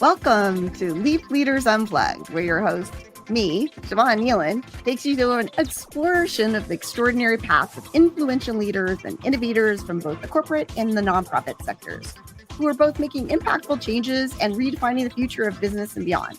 Welcome to Leap Leaders Unplugged, where your host, me, Jim Huling, takes you through an exploration of the extraordinary paths of influential leaders and innovators from both the corporate and the nonprofit sectors, who are both making impactful changes and redefining the future of business and beyond.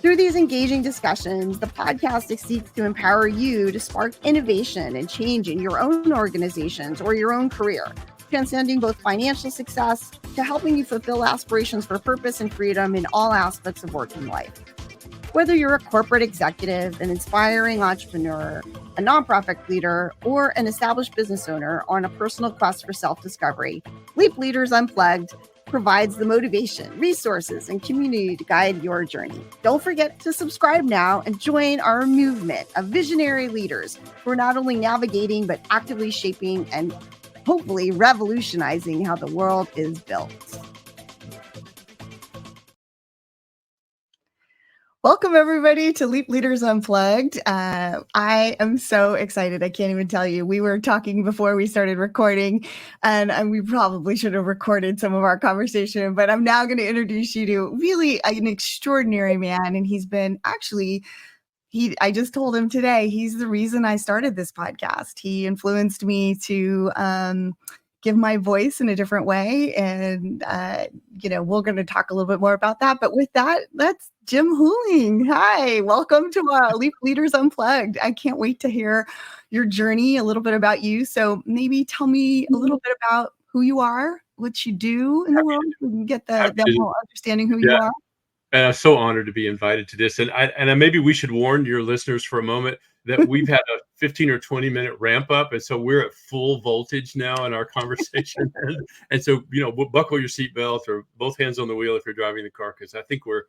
Through these engaging discussions, the podcast seeks to empower you to spark innovation and change in your own organizations or your own career, transcending both financial success to helping you fulfill aspirations for purpose and freedom in all aspects of working life. Whether you're a corporate executive, an inspiring entrepreneur, a nonprofit leader, or an established business owner on a personal quest for self-discovery, Leap Leaders Unplugged provides the motivation, resources, and community to guide your journey. Don't forget to subscribe now and join our movement of visionary leaders who are not only navigating, but actively shaping and hopefully revolutionizing how the world is built. Welcome, everybody, to Leap Leaders Unplugged. I am so excited. I can't even tell you. We were talking before we started recording, and we probably should have recorded some of our conversation, but I'm now going to introduce you to really an extraordinary man, and he's been actually... I just told him today, he's the reason I started this podcast. He influenced me to give my voice in a different way. And, we're going to talk a little bit more about that. But with that, that's Jim Huling. Hi, welcome to Leap Leaders Unplugged. I can't wait to hear your journey, a little bit about you. So maybe tell me a little bit about who you are, what you do in the world. We can get the whole understanding who you are. And I'm so honored to be invited to this. And maybe we should warn your listeners for a moment that we've had a 15 or 20 minute ramp up. And so we're at full voltage now in our conversation. and so, buckle your seatbelt or both hands on the wheel if you're driving the car, because I think we're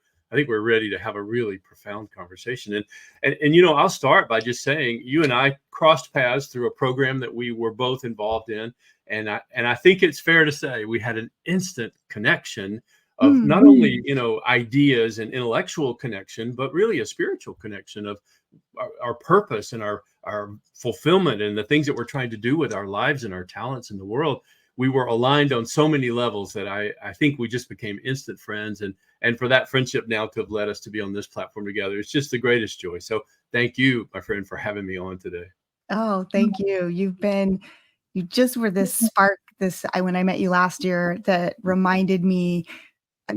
ready to have a really profound conversation. And I'll start by just saying you and I crossed paths through a program that we were both involved in. And I think it's fair to say we had an instant connection of not only, ideas and intellectual connection, but really a spiritual connection of our purpose and our fulfillment and the things that we're trying to do with our lives and our talents in the world. We were aligned on so many levels that I think we just became instant friends. And for that friendship now to have led us to be on this platform together, it's just the greatest joy. So thank you, my friend, for having me on today. Oh, thank you. You just were this spark, when I met you last year, that reminded me.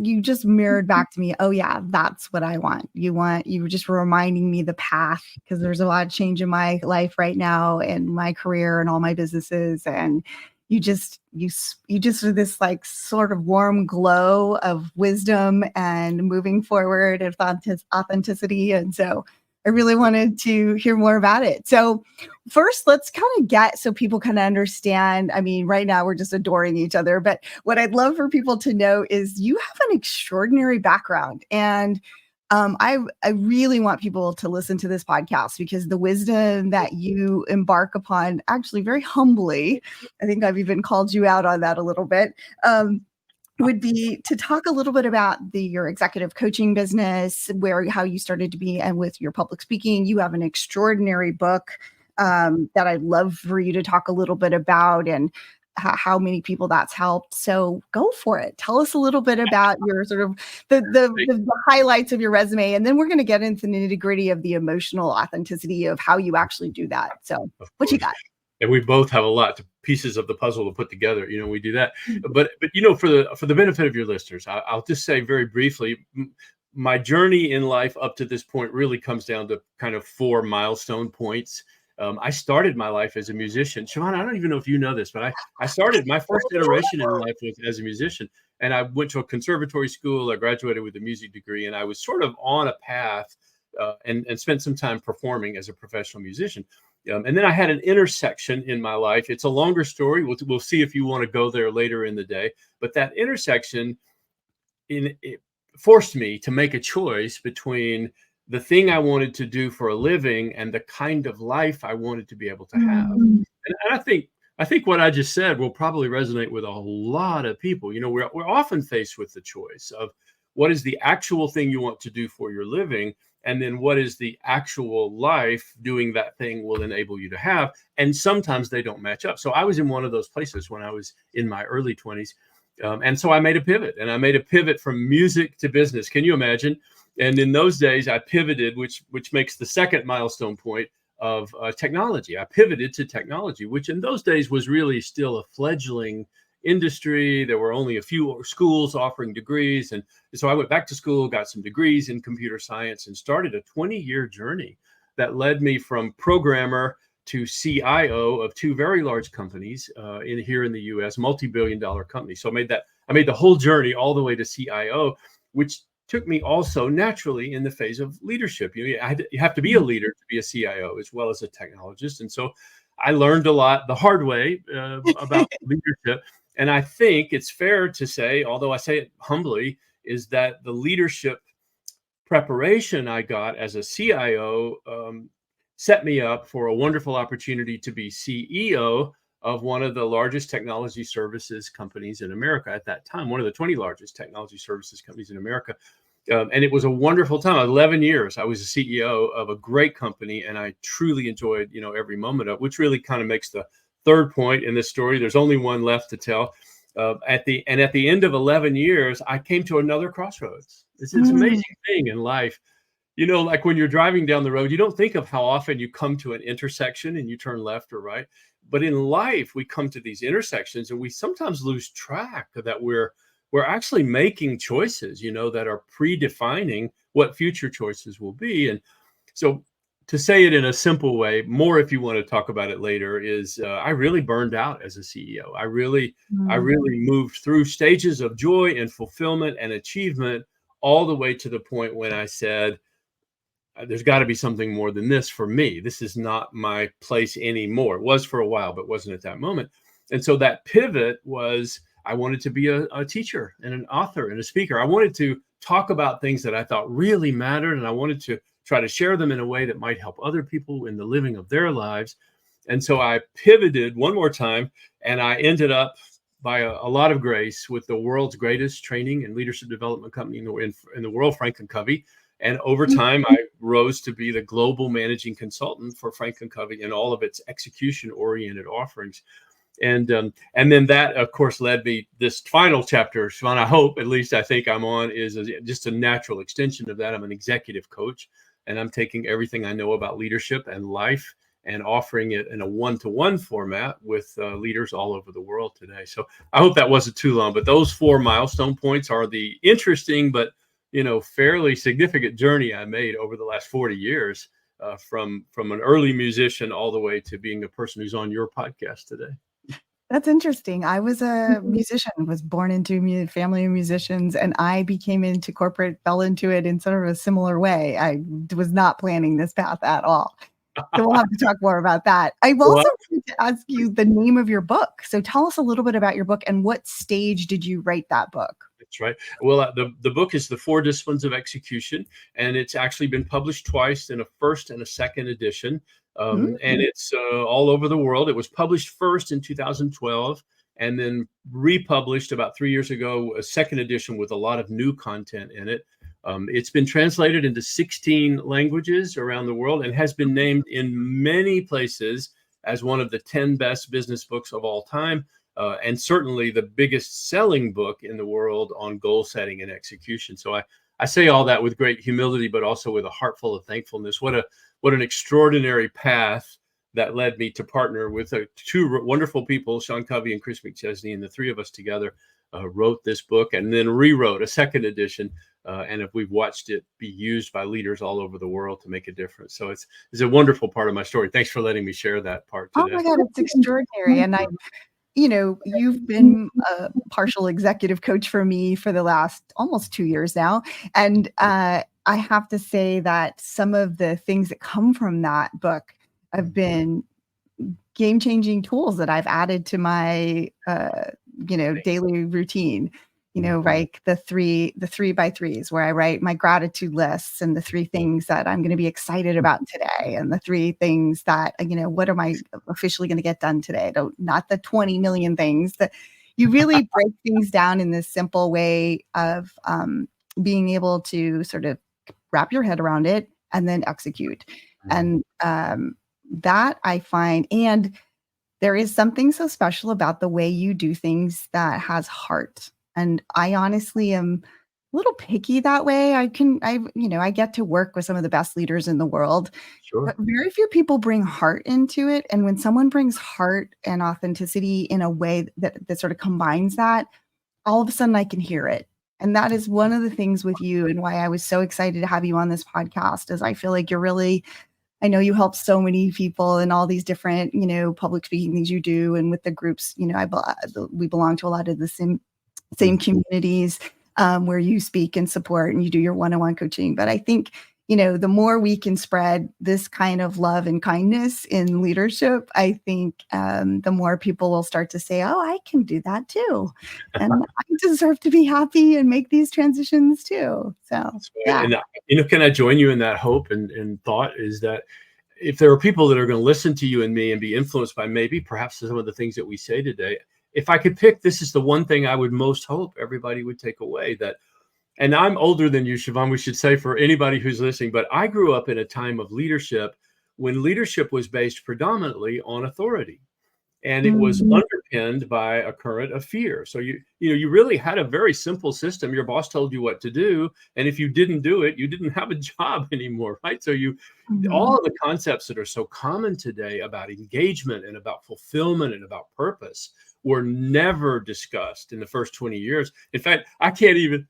You just mirrored back to me, oh yeah, that's what I want. You were just reminding me the path, because there's a lot of change in my life right now and my career and all my businesses. And you just are this like sort of warm glow of wisdom and moving forward of authenticity. And so I really wanted to hear more about it. So first, let's kind of so people kind of understand. I mean, right now we're just adoring each other, but what I'd love for people to know is you have an extraordinary background. And I really want people to listen to this podcast, because the wisdom that you embark upon, actually very humbly, I think I've even called you out on that a little bit, would be to talk a little bit about your executive coaching business, how you started to be, and with your public speaking. You have an extraordinary book that I'd love for you to talk a little bit about, and how many people that's helped. So go for it. Tell us a little bit about your sort of the highlights of your resume, and then we're going to get into the nitty-gritty of the emotional authenticity of how you actually do that. So what you got? And we both have a lot of pieces of the puzzle to put together. We do that. But for the benefit of your listeners, I'll just say very briefly, my journey in life up to this point really comes down to kind of 4 milestone points. I started my life as a musician. Siobhan, I don't even know if you know this, but I started my first iteration in life was as a musician. And I went to a conservatory school. I graduated with a music degree, and I was sort of on a path and spent some time performing as a professional musician. And then I had an intersection in my life. It's a longer story. We'll see if you want to go there later in the day. But that intersection it forced me to make a choice between the thing I wanted to do for a living and the kind of life I wanted to be able to have. And I think what I just said will probably resonate with a lot of people. We're often faced with the choice of what is the actual thing you want to do for your living, and then what is the actual life doing that thing will enable you to have. And sometimes they don't match up. So I was in one of those places when I was in my early 20s. And so I made a pivot, and I made a pivot from music to business. Can you imagine? And in those days, I pivoted, which makes the second milestone point of technology. I pivoted to technology, which in those days was really still a fledgling industry. There were only a few schools offering degrees. And so I went back to school, got some degrees in computer science, and started a 20-year journey that led me from programmer to CIO of two very large companies here in the U.S., multi-billion-dollar companies. So I made the whole journey all the way to CIO, which took me also naturally in the phase of leadership. You have to be a leader to be a CIO as well as a technologist. And so I learned a lot the hard way about leadership. And I think it's fair to say, although I say it humbly, is that the leadership preparation I got as a CIO set me up for a wonderful opportunity to be CEO of one of the largest technology services companies in America at that time, one of the 20 largest technology services companies in America. And it was a wonderful time. 11 years, I was a CEO of a great company, and I truly enjoyed, every moment of it, which really kind of makes the third point in this story. There's only one left to tell. At the end of 11 years, I came to another crossroads. It's an amazing thing in life. Like when you're driving down the road, you don't think of how often you come to an intersection and you turn left or right. But in life, we come to these intersections and we sometimes lose track that we're actually making choices, that are predefining what future choices will be. And so to say it in a simple way, more if you want to talk about it later, is I really burned out as a CEO. I really moved through stages of joy and fulfillment and achievement all the way to the point when I said, there's got to be something more than this for me. This is not my place anymore. It was for a while, but wasn't at that moment. And so that pivot was, I wanted to be a teacher and an author and a speaker. I wanted to talk about things that I thought really mattered, and I wanted to try to share them in a way that might help other people in the living of their lives. And so I pivoted one more time, and I ended up, by a lot of grace, with the world's greatest training and leadership development company in the world, Franklin Covey. And over time, I rose to be the global managing consultant for Franklin Covey and all of its execution-oriented offerings. And then that, of course, led me this final chapter, Siobhan, I hope, at least I think I'm on, is just a natural extension of that. I'm an executive coach, and I'm taking everything I know about leadership and life and offering it in a one-to-one format with leaders all over the world today. So I hope that wasn't too long, but those 4 milestone points are the interesting but fairly significant journey I made over the last 40 years, from an early musician all the way to being a person who's on your podcast today. That's interesting. I was a musician, was born into a family of musicians, and I became into corporate, fell into it in sort of a similar way. I was not planning this path at all. So we'll have to talk more about that. I've also wanted to ask you the name of your book. So tell us a little bit about your book and what stage did you write that book? That's right. Well, the book is The 4 Disciplines of Execution, and it's actually been published twice in a first and a second edition. And it's all over the world. It was published first in 2012 and then republished about 3 years ago, a second edition with a lot of new content in it. It's been translated into 16 languages around the world and has been named in many places as one of the 10 best business books of all time. And certainly the biggest selling book in the world on goal setting and execution. So I say all that with great humility, but also with a heart full of thankfulness. What an extraordinary path that led me to partner with two wonderful people, Sean Covey and Chris McChesney, and the three of us together wrote this book and then rewrote a second edition. And if we've watched it be used by leaders all over the world to make a difference. So it's a wonderful part of my story. Thanks for letting me share that part today. Oh my God, it's extraordinary. And you've been a partial executive coach for me for the last almost 2 years now. And I have to say that some of the things that come from that book have been game-changing tools that I've added to my, daily routine. Like the three by threes, where I write my gratitude lists and the 3 things that I'm going to be excited about today, and the 3 things that, what am I officially going to get done today? Not the 20 million things. That you really break things down in this simple way of being able to sort of wrap your head around it and then execute. And that I find, and There is something so special about the way you do things that has heart. And I honestly am a little picky that way. I get to work with some of the best leaders in the world, but Sure. very few people bring heart into it. And when someone brings heart and authenticity in a way that sort of combines that, all of a sudden I can hear it. And that is one of the things with you and why I was so excited to have you on this podcast is I feel like you're really I know you help so many people in all these different, public speaking things you do and with the groups, we belong to a lot of the same Mhm. communities where you speak and support and you do your one-on-one coaching. But I think, the more we can spread this kind of love and kindness in leadership, I think the more people will start to say, oh, I can do that too. And I deserve to be happy and make these transitions too. So, That's right. yeah. And can I join you in that hope and thought is that if there are people that are going to listen to you and me and be influenced by maybe perhaps some of the things that we say today, if I could pick, this is the one thing I would most hope everybody would take away that, and I'm older than you, Siobhan, we should say for anybody who's listening, but I grew up in a time of leadership when leadership was based predominantly on authority. And it was Mhm. underpinned by a current of fear. So you really had a very simple system. Your boss told you what to do, and if you didn't do it, you didn't have a job anymore, right? So all Mhm. of the concepts that are so common today about engagement and about fulfillment and about purpose were never discussed in the first 20 years. In fact,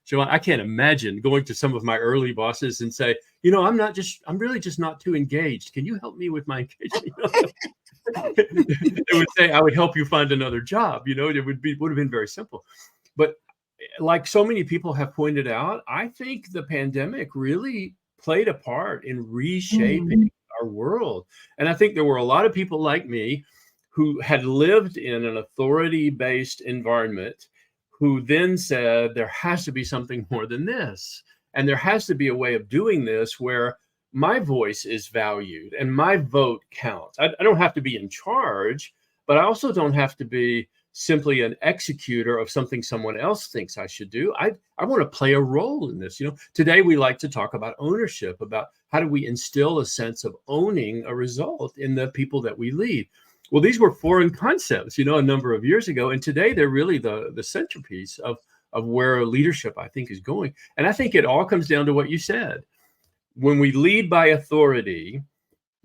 Joanne, I can't imagine going to some of my early bosses and say, I'm really just not too engaged. Can you help me with my engagement? They would say, I would help you find another job. It would have been very simple. But like so many people have pointed out, I think the pandemic really played a part in reshaping Mhm. our world. And I think there were a lot of people like me who had lived in an authority-based environment who then said, there has to be something more than this. And there has to be a way of doing this where my voice is valued and my vote counts. I don't have to be in charge, but I also don't have to be simply an executor of something someone else thinks I should do. I want to play a role in this. Today we like to talk about ownership, about how do we instill a sense of owning a result in the people that we lead. Well, these were foreign concepts, a number of years ago, and today they're really the centerpiece of where leadership, I think, is going. And I think it all comes down to what you said. When we lead by authority,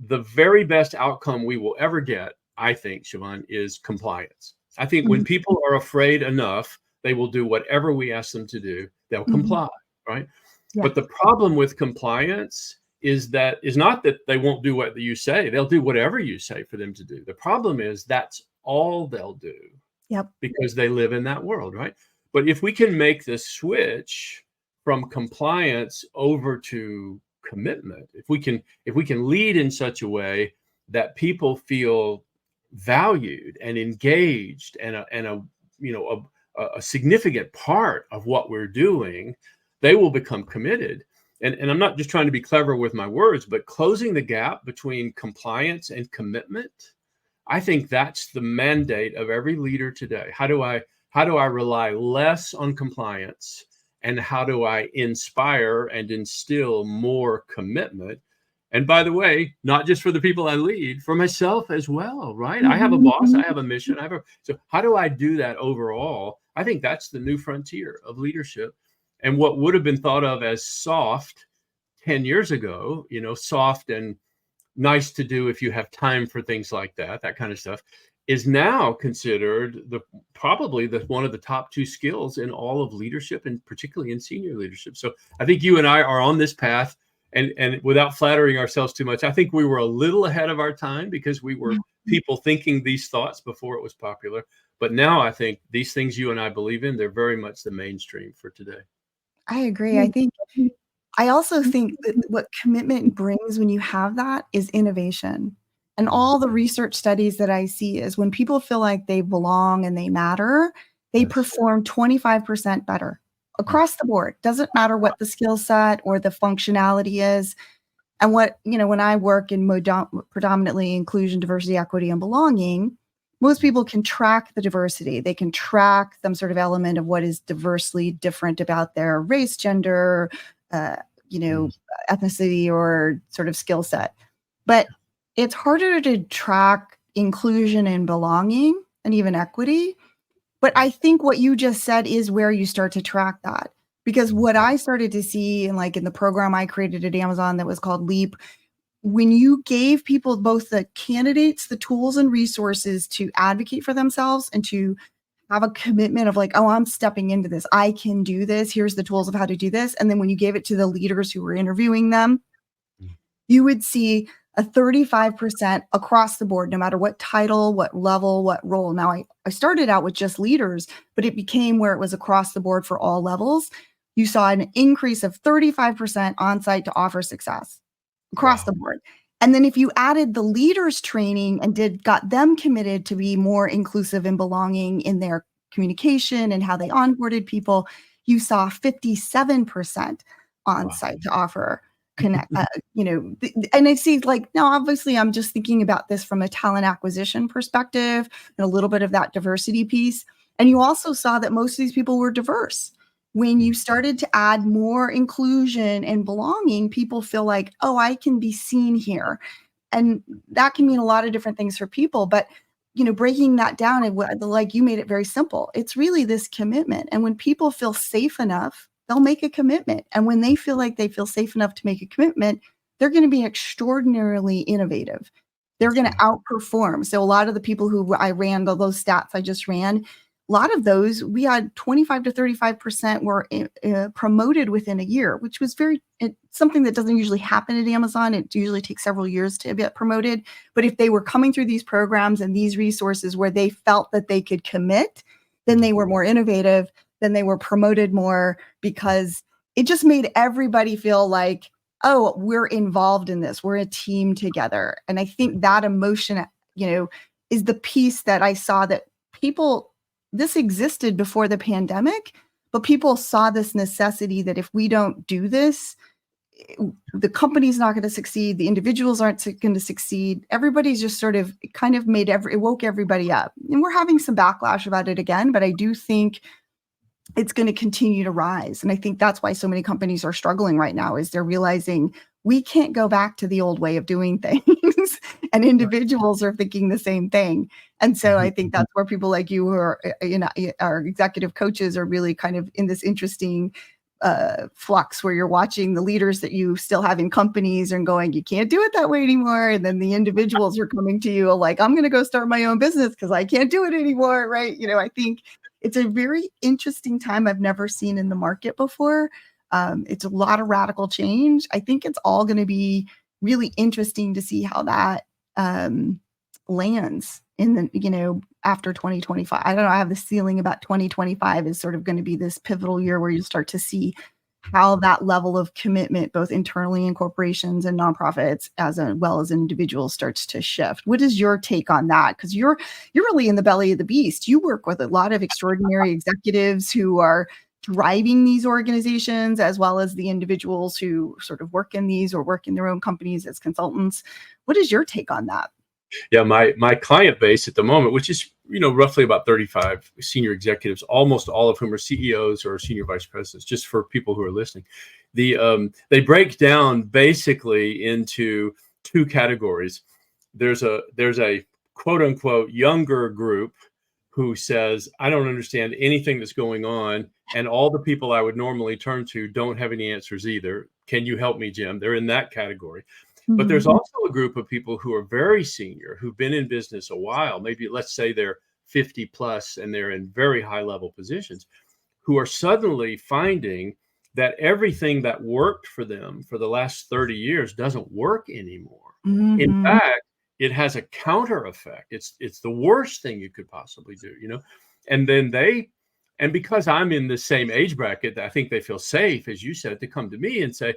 the very best outcome we will ever get, I think, Siobhan, is compliance. I think when Mhm. people are afraid enough, they will do whatever we ask them to do. They'll Mhm. comply, right? Yeah. But the problem with compliance is not that they won't do what you say. They'll do whatever you say for them to do. The problem is that's all they'll do Yep. because they live in that world, right? But if we can make this switch from compliance over to commitment, if we can lead in such a way that people feel valued and engaged and a you know a significant part of what we're doing, they will become committed. And I'm not just trying to be clever with my words, but closing the gap between compliance and commitment, I think that's the mandate of every leader today. How do I rely less on compliance, and how do I inspire and instill more commitment? And by the way, not just for the people I lead, for myself as well, right? I have a boss, I Mhm. have a mission, so how do I do that overall? I think that's the new frontier of leadership. And what would have been thought of as soft 10 years ago, soft and nice to do if you have time for things like that kind of stuff, is now considered probably the one of the top two skills in all of leadership, and particularly in senior leadership. So I think you and I are on this path, and without flattering ourselves too much, I think we were a little ahead of our time because we were people thinking these thoughts before it was popular. But now I think these things you and I believe in, they're very much the mainstream for today. I agree. I also think that what commitment brings when you have that is innovation. And Mm, all the research studies that I see is when people feel like they belong and they matter, they yes. perform 25% better Mm, across the board. Doesn't matter what the skill set or the functionality is. And when I work in predominantly inclusion, diversity, equity, and belonging, most people can track the diversity. They can track some sort of element of what is diversely different about their race, gender, uh, you mm, know, ethnicity, or sort of skill set. But it's harder to track inclusion and belonging and even equity. But I think what you just said is where you start to track that. Because what I started to see in the program I created at Amazon that was called Leap, when you gave people, both the candidates, the tools and resources to advocate for themselves and to have a commitment of oh, I'm stepping into this. I can do this. Here's the tools of how to do this. And then when you gave it to the leaders who were interviewing them, you would see a 35% across the board, no matter what title, what level, what role. Now, I started out with just leaders, but it became where it was across the board for all levels. You saw an increase of 35% on-site to offer success across the board. And then if you added the leaders training and got them committed to be more inclusive and belonging in their communication and how they onboarded people, you saw 57% on-site to offer connect, and I see now, obviously I'm just thinking about this from a talent acquisition perspective and a little bit of that diversity piece. And you also saw that most of these people were diverse. When you started to add more inclusion and belonging, people feel like, oh, I can be seen here. And that can mean a lot of different things for people. But, breaking that down, and you made it very simple. It's really this commitment. And when people feel safe enough, they'll make a commitment. And when they feel like they feel safe enough to make a commitment, they're going to be extraordinarily innovative. They're going to outperform. So a lot of the people who I ran, those stats I just ran, a lot of those, we had 25 to 35% were promoted within a year, which was something that doesn't usually happen at Amazon. It usually takes several years to get promoted. But if they were coming through these programs and these resources where they felt that they could commit, then they were more innovative, then they were promoted more, because it just made everybody feel like, oh, we're involved in this. We're a team together. And I think that emotion, is the piece that I saw that people, this existed before the pandemic, but people saw this necessity that if we don't do this, the company's not going to succeed. The individuals aren't going to succeed. Everybody's just it woke everybody up. And we're having some backlash about it again, but I do think it's going to continue to rise. And I think that's why so many companies are struggling right now, is they're realizing we can't go back to the old way of doing things. And individuals are thinking the same thing. And so I think that's where people like you, who are, our executive coaches, are really kind of in this interesting flux, where you're watching the leaders that you still have in companies and going, you can't do it that way anymore. And then the individuals are coming to you like, I'm going to go start my own business because I can't do it anymore. Right. I think it's a very interesting time I've never seen in the market before. It's a lot of radical change. I think it's all going to be really interesting to see how that lands in the, after 2025. I don't know. I have this feeling about 2025 is sort of going to be this pivotal year where you start to see how that level of commitment, both internally in corporations and nonprofits, as well as individuals, starts to shift. What is your take on that? Because you're really in the belly of the beast. You work with a lot of extraordinary executives who are driving these organizations, as well as the individuals who sort of work in these or work in their own companies as consultants. What is your take on that? Yeah, my client base at the moment, which is roughly about 35 senior executives, almost all of whom are CEOs or senior vice presidents. Just for people who are listening, they break down basically into two categories. There's a quote unquote younger group who says, I don't understand anything that's going on, and all the people I would normally turn to don't have any answers either. Can you help me, Jim? They're in that category. But there's also a group of people who are very senior, who've been in business a while. Maybe let's say they're 50 plus and they're in very high level positions, who are suddenly finding that everything that worked for them for the last 30 years doesn't work anymore. In fact, it has a counter effect. It's the worst thing you could possibly do, And then and because I'm in the same age bracket, I think they feel safe, as you said, to come to me and say,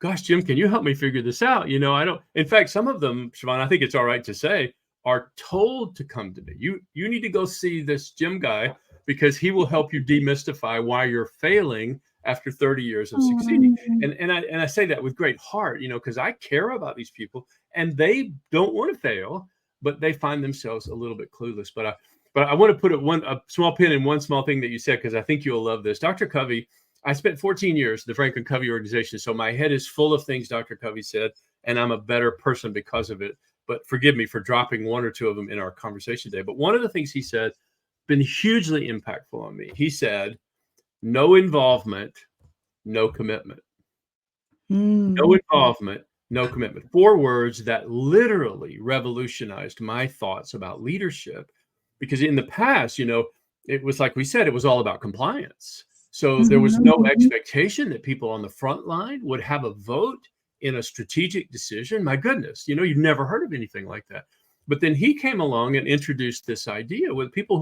gosh, Jim, can you help me figure this out? I don't. In fact, some of them, Siobhan, I think it's all right to say, are told to come to me. You need to go see this Jim guy because he will help you demystify why you're failing after 30 years of succeeding. And I say that with great heart, because I care about these people and they don't want to fail, but they find themselves a little bit clueless. But I want to put a small pin in one small thing that you said, because I think you'll love this. Dr. Covey, I spent 14 years in the Franklin Covey organization, so my head is full of things Dr. Covey said, and I'm a better person because of it. but forgive me for dropping one or two of them in our conversation today. But one of the things he said, been hugely impactful on me. He said, no involvement, no commitment. No involvement, no commitment. 4 words that literally revolutionized my thoughts about leadership. Because in the past, it was like we said, it was all about compliance. So there was no expectation that people on the front line would have a vote in a strategic decision. My goodness, you've never heard of anything like that. But then he came along and introduced this idea with people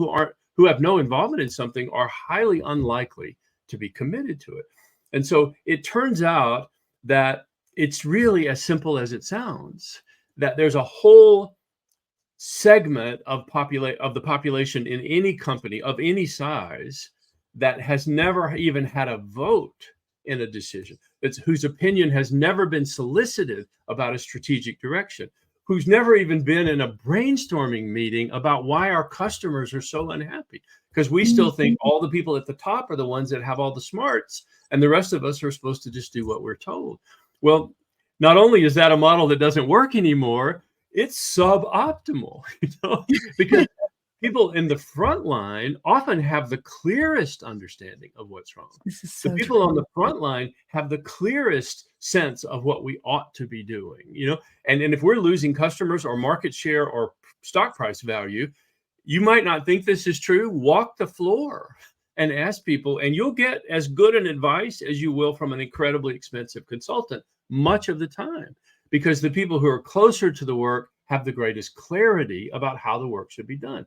who have no involvement in something are highly unlikely to be committed to it. And so it turns out that it's really as simple as it sounds, that there's a whole segment of the population in any company of any size that has never even had a vote in a decision, whose opinion has never been solicited about a strategic direction, who's never even been in a brainstorming meeting about why our customers are so unhappy, because we still think all the people at the top are the ones that have all the smarts, and the rest of us are supposed to just do what we're told. Well, not only is that a model that doesn't work anymore, it's suboptimal, because people in the front line often have the clearest understanding of what's wrong. This is so The people true. on the front line have the clearest sense of what we ought to be doing, and if we're losing customers or market share or stock price value, you might not think this is true. Walk the floor and ask people, and you'll get as good an advice as you will from an incredibly expensive consultant much of the time, because the people who are closer to the work have the greatest clarity about how the work should be done.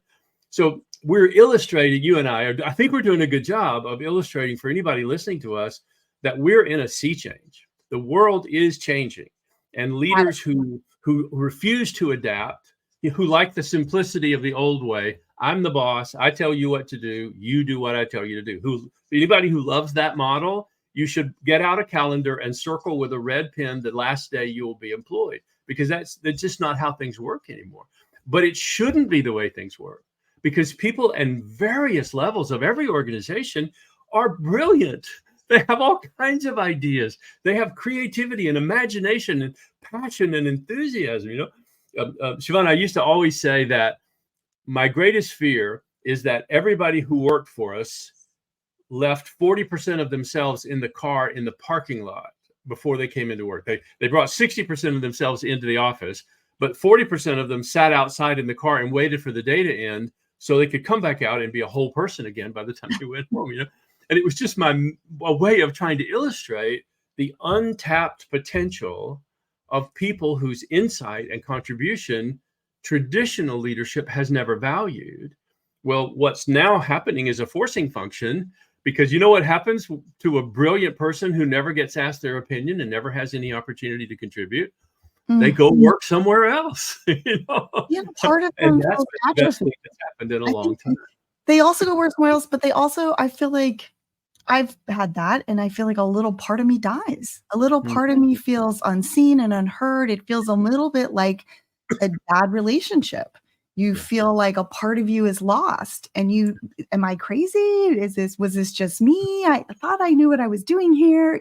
So we're illustrating, you and I think we're doing a good job of illustrating for anybody listening to us that we're in a sea change. The world is changing, and leaders who refuse to adapt, who like the simplicity of the old way, I'm the boss, I tell you what to do, you do what I tell you to do. Anybody who loves that model, you should get out a calendar and circle with a red pen the last day you will be employed, because that's just not how things work anymore. But it shouldn't be the way things work, because people in various levels of every organization are brilliant. They have all kinds of ideas. They have creativity and imagination and passion and enthusiasm. Siobhan, I used to always say that my greatest fear is that everybody who worked for us left 40% of themselves in the car in the parking lot before they came into work. They brought 60% of themselves into the office, but 40% of them sat outside in the car and waited for the day to end so they could come back out and be a whole person again by the time they went home. And it was just a way of trying to illustrate the untapped potential of people whose insight and contribution traditional leadership has never valued. Well, what's now happening is a forcing function, because you know what happens to a brilliant person who never gets asked their opinion and never has any opportunity to contribute? They go work somewhere else. Yeah, part of And them that's feels the best atrophy. thing that's happened in a I long think time. they also go work somewhere else, but they also, I feel like I've had that, and I feel like a little part of me dies. A little part of me feels unseen and unheard. It feels a little bit like a bad relationship. You Yeah. feel like a part of you is lost, and am I crazy? Was this just me? I thought I knew what I was doing here,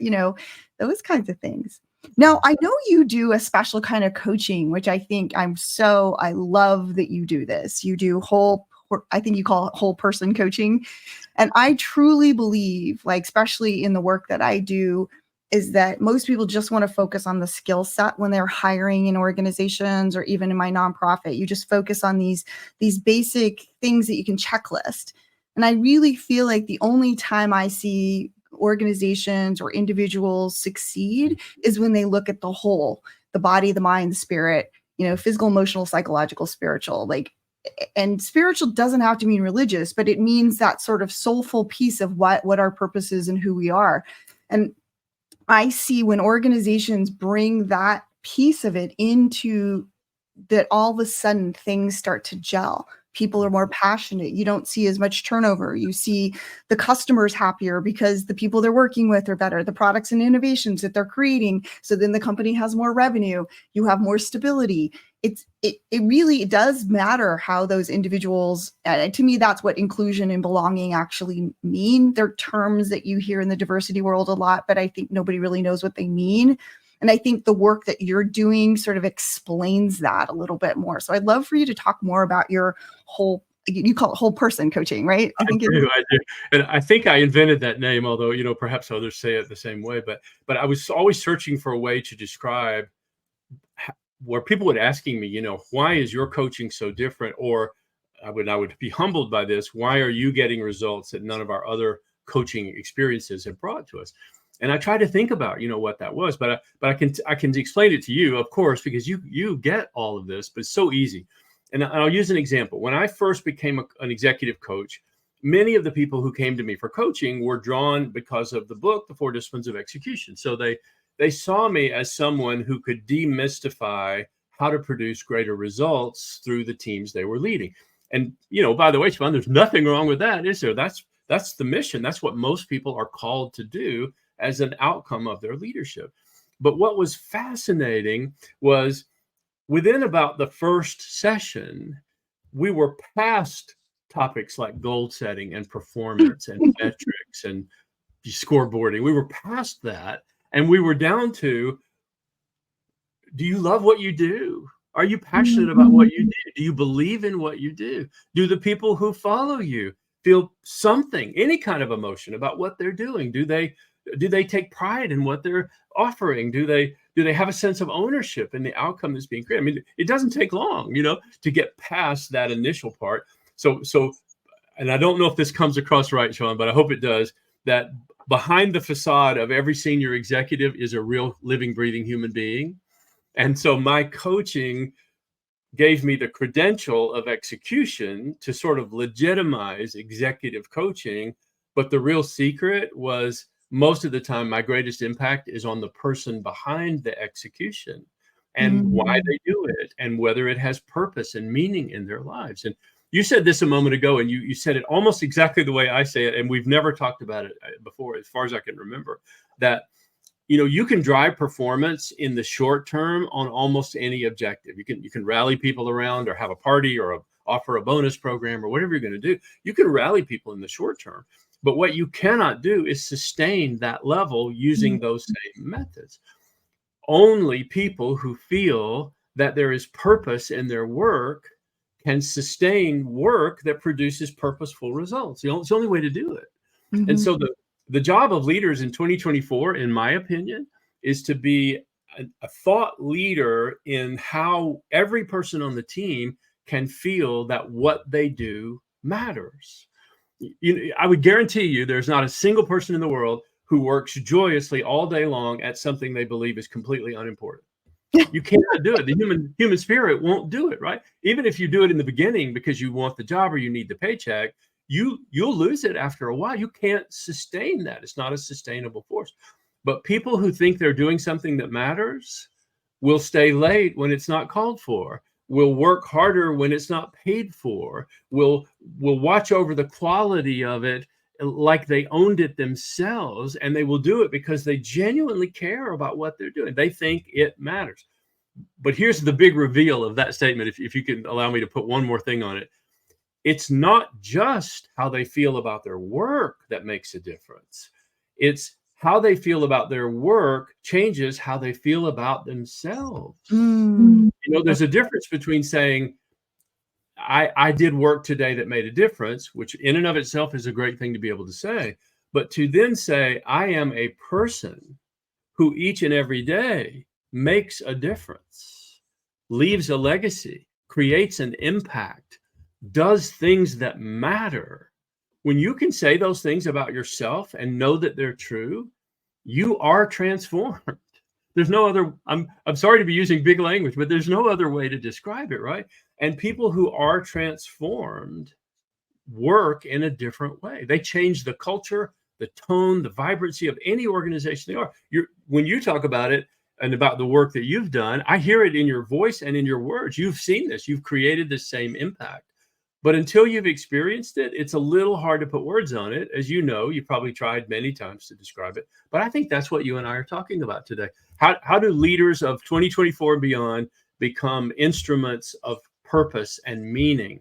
those kinds of things. Now, I know you do a special kind of coaching, which I think I love that you do this. You do I think you call it whole person coaching. And I truly believe, like, especially in the work that I do, is that most people just want to focus on the skill set when they're hiring in organizations, or even in my nonprofit. You just focus on these basic things that you can checklist. And I really feel like the only time I see organizations or individuals succeed is when they look at the whole, the body, the mind, the spirit, physical, emotional, psychological, spiritual. Like, and spiritual doesn't have to mean religious, but it means that sort of soulful piece of what our purpose is and who we are. And I see when organizations bring that piece of it into that, all of a sudden things start to gel. People are more passionate. You don't see as much turnover. You see the customers happier because the people they're working with are better, the products and innovations that they're creating. So then the company has more revenue. You have more stability. It really does matter how those individuals, and to me, that's what inclusion and belonging actually mean. They're terms that you hear in the diversity world a lot, but I think nobody really knows what they mean. And I think the work that you're doing sort of explains that a little bit more. So I'd love for you to talk more about your whole, you call it whole person coaching, right? I I think do, I do. And I think I invented that name, although, perhaps others say it the same way. But I was always searching for a way to describe where people would asking me, why is your coaching so different? Or I would be humbled by this. Why are you getting results that none of our other coaching experiences have brought to us? And I try to think about, what that was, but I can explain it to you, of course, because you get all of this, but it's so easy. And I'll use an example. When I first became an executive coach, many of the people who came to me for coaching were drawn because of the book, The Four Disciplines of Execution. So they saw me as someone who could demystify how to produce greater results through the teams they were leading. And, by the way, Sean, there's nothing wrong with that, is there? That's the mission. That's what most people are called to do as an outcome of their leadership. But what was fascinating was within about the first session, we were past topics like goal setting and performance and metrics and scoreboarding. We were past that. And we were down to, do you love what you do? Are you passionate about what you do? Do you believe in what you do? Do the people who follow you feel something, any kind of emotion about what they're doing? Do they take pride in what they're offering? Do they have a sense of ownership in the outcome that's being created? I mean, it doesn't take long, to get past that initial part. So, and I don't know if this comes across right, Sean, but I hope it does, that behind the facade of every senior executive is a real living, breathing human being. And so my coaching gave me the credential of execution to sort of legitimize executive coaching. But the real secret was, most of the time, my greatest impact is on the person behind the execution and why they do it and whether it has purpose and meaning in their lives. And you said this a moment ago, and you said it almost exactly the way I say it. And we've never talked about it before, as far as I can remember, that, you can drive performance in the short term on almost any objective. You can rally people around or have a party or offer a bonus program or whatever you're going to do. You can rally people in the short term. But what you cannot do is sustain that level using those same methods. Only people who feel that there is purpose in their work can sustain work that produces purposeful results. It's the only way to do it. And so the job of leaders in 2024, in my opinion, is to be a thought leader in how every person on the team can feel that what they do matters. I would guarantee you there's not a single person in the world who works joyously all day long at something they believe is completely unimportant. You cannot do it. The human spirit won't do it, right? Even if you do it in the beginning because you want the job or you need the paycheck, you'll lose it after a while. You can't sustain that. It's not a sustainable force. But people who think they're doing something that matters will stay late when it's not called for, will work harder when it's not paid for, will watch over the quality of it like they owned it themselves, and they will do it because they genuinely care about what they're doing. They think it matters. But here's the big reveal of that statement, if you can allow me to put one more thing on it. It's not just how they feel about their work that makes a difference. It's how they feel about their work changes how they feel about themselves. There's a difference between saying, I did work today that made a difference, which in and of itself is a great thing to be able to say, but to then say, I am a person who each and every day makes a difference, leaves a legacy, creates an impact, does things that matter. When you can say those things about yourself and know that they're true, you are transformed. There's no other, I'm sorry to be using big language, but there's no other way to describe it, right? And people who are transformed work in a different way. They change the culture, the tone, the vibrancy of any organization they are. When you talk about it and about the work that you've done, I hear it in your voice and in your words. You've seen this. You've created the same impact. But until you've experienced it, it's a little hard to put words on it. As you know, you've probably tried many times to describe it. But I think that's what you and I are talking about today. How do leaders of 2024 and beyond become instruments of purpose and meaning,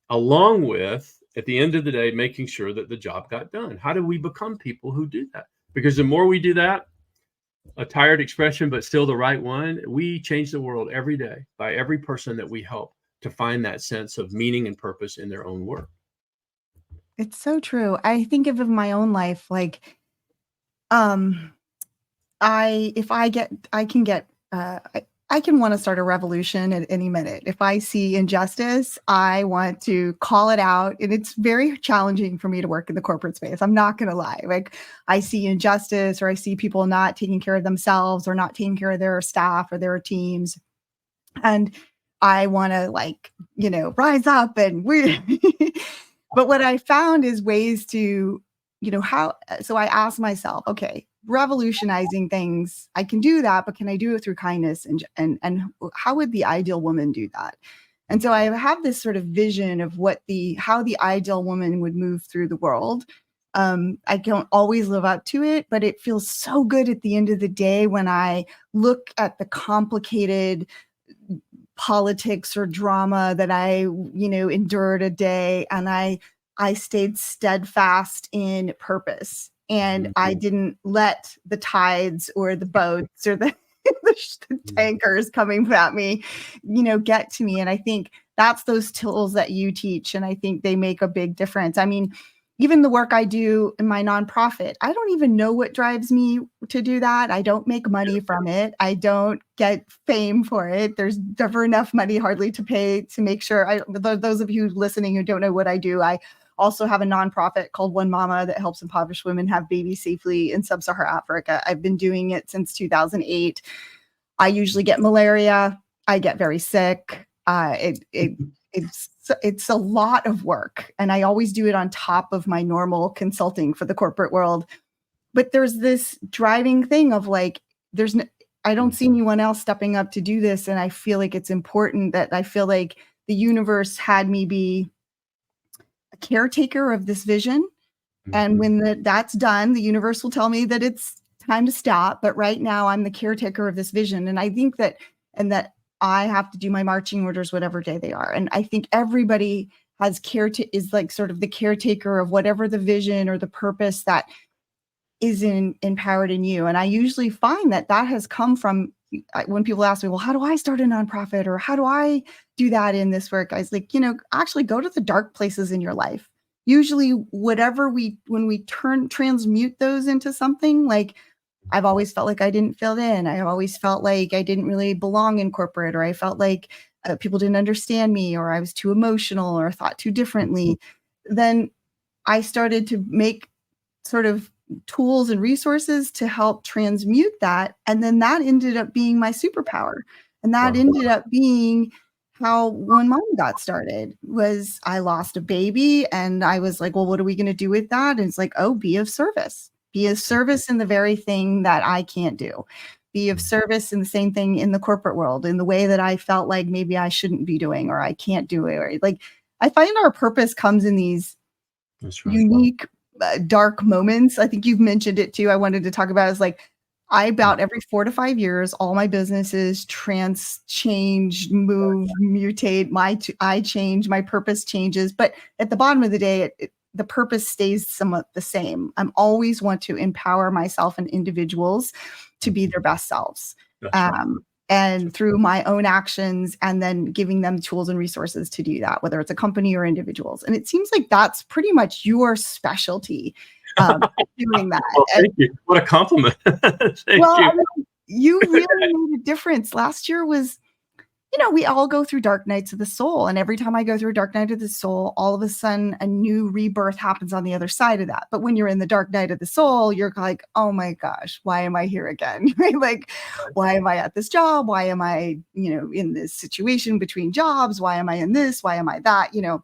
along with, at the end of the day, making sure that the job got done? How do we become people who do that? Because the more we do that, A tired expression, but still the right one. We change the world every day by every person that we help to find that sense of meaning and purpose in their own work. It's so true. I think of my own life, like, um, I can get, I can wanna start a revolution at any minute. If I see injustice, I want to call it out, and it's very challenging for me to work in the corporate space, I'm not gonna lie. Like, I see injustice or I see people not taking care of themselves or not taking care of their staff or their teams, and I wanna, like, rise up and we but what I found is ways to, how so I asked myself, "Okay, revolutionizing things, I can do that, but can I do it through kindness, and how would the ideal woman do that?" And so I have this sort of vision of what the how the ideal woman would move through the world. I don't always live up to it, but it feels so good at the end of the day when I look at the complicated politics or drama that I, endured a day, and I stayed steadfast in purpose, and I Mhm. didn't let the tides or the boats or the the tankers coming at me, get to me. And I think that's those tools that you teach, and I think they make a big difference. I mean, even the work I do in my nonprofit, I don't even know what drives me to do that. I don't make money from it. I don't get fame for it. There's never enough money hardly to pay to make sure those of you listening who don't know what I do, I also have a nonprofit called One Mama that helps impoverished women have babies safely in sub-Saharan Africa. I've been doing it since 2008. I usually get malaria. I get very sick. It's a lot of work, and I always do it on top of my normal consulting for the corporate world. But there's this driving thing of like, I don't see anyone else stepping up to do this, and I feel like it's important that I feel like the universe had me be a caretaker of this vision. And Mhm. when that's done, the universe will tell me that it's time to stop. But right now, I'm the caretaker of this vision. And I think that I have to do my marching orders, whatever day they are. And I think everybody is like sort of the caretaker of whatever the vision or the purpose that is empowered in you. And I usually find that that has come from when people ask me, well, how do I start a nonprofit or how do I do that in this work? I was like, actually go to the dark places in your life. Usually, when we transmute those into something, like I've always felt like I didn't fit in. I always felt like I didn't really belong in corporate, or I felt like people didn't understand me, or I was too emotional or thought too differently. Then I started to make sort of tools and resources to help transmute that, and then that ended up being my superpower, and that Wow. ended up being how One Mom got started. Was I lost a baby, and I was like, "Well, what are we gonna do with that?" And it's like, "Oh, be of service. Be of service in the very thing that I can't do. Be of service in the same thing in the corporate world, in the way that I felt like maybe I shouldn't be doing or I can't do it," or like, I find our purpose comes in these That's right. unique, dark moments. I think you've mentioned it too. I wanted to talk about is like, I about every 4 to 5 years, all my businesses change, move, mutate. I change, my purpose changes, but at the bottom of the day, the purpose stays somewhat the same. I'm always want to empower myself and individuals to be their best selves. That's right. Um, and through my own actions and then giving them tools and resources to do that, whether it's a company or individuals. And it seems like that's pretty much your specialty, doing that. Well, And thank you. What a compliment. Thank well, you. I mean, you really made a difference. Last year was, we all go through dark nights of the soul. And every time I go through a dark night of the soul, all of a sudden a new rebirth happens on the other side of that. But when you're in the dark night of the soul, you're like, oh my gosh, why am I here again? Right? Like, why am I at this job? Why am I, in this situation between jobs? Why am I in this? Why am I that? That's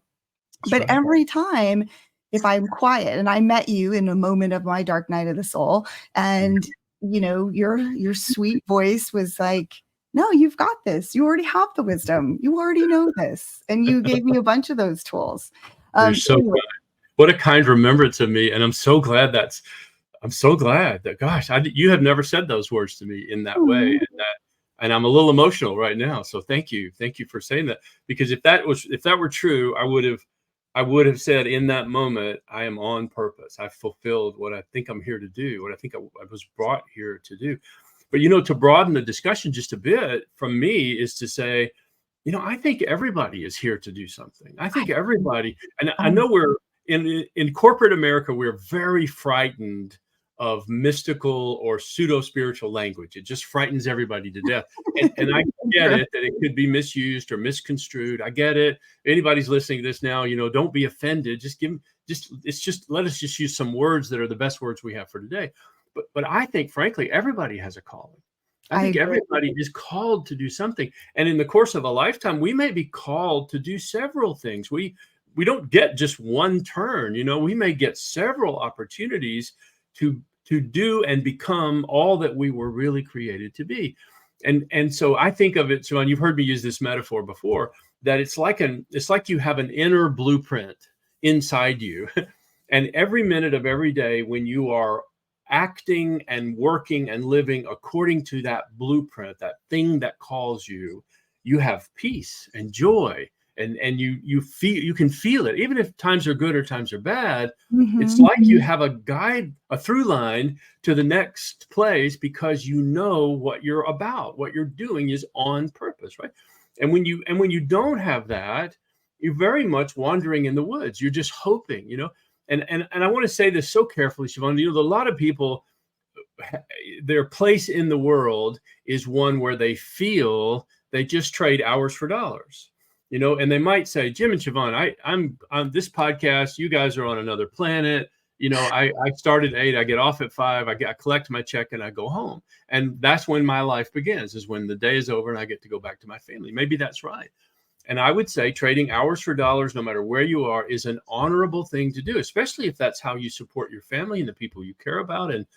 But right. every time, if I'm quiet, and I met you in a moment of my dark night of the soul, and your sweet voice was like, "No, you've got this. You already have the wisdom. You already know this." And you gave me a bunch of those tools. You're so Anyway, kind. What a kind remembrance of me, and I'm so glad that, gosh, you have never said those words to me in that way, mhm. and I'm a little emotional right now. So thank you for saying that, because if that were true, I would have said in that moment, I am on purpose. I fulfilled what I think I'm here to do, what I think I was brought here to do. But, you know, to broaden the discussion just a bit from me is to say, you know, I think everybody is here to do something. I think everybody, and I know we're in corporate America, we're very frightened of mystical or pseudo spiritual language. It just frightens everybody to death. And I get it that it could be misused or misconstrued. I get it. If anybody's listening to this now, you know, don't be offended. Just let us just use some words that are the best words we have for today. But I think, frankly, everybody has a calling. I think everybody is called to do something. And in the course of a lifetime, we may be called to do several things. We don't get just one turn, you know, we may get several opportunities to do and become all that we were really created to be. And so I think of it, Siobhan, you've heard me use this metaphor before, that it's like you have an inner blueprint inside you. And every minute of every day when you are acting and working and living according to that blueprint, that thing that calls you, you have peace and joy, and you can feel it, even if times are good or times are bad. It's like you have a guide, a through line to the next place, because you know what you're about, what you're doing is on purpose, right? And when you don't have that, you're very much wandering in the woods. You're just hoping, you know. And I want to say this so carefully, Siobhan. You know, a lot of people, their place in the world is one where they feel they just trade hours for dollars, you know. And they might say, Jim and Siobhan, I'm on this podcast. You guys are on another planet. You know, I start at 8, I get off at 5, I collect my check and I go home. And that's when my life begins, is when the day is over and I get to go back to my family. Maybe that's right. And I would say trading hours for dollars, no matter where you are, is an honorable thing to do, especially if that's how you support your family and the people you care about and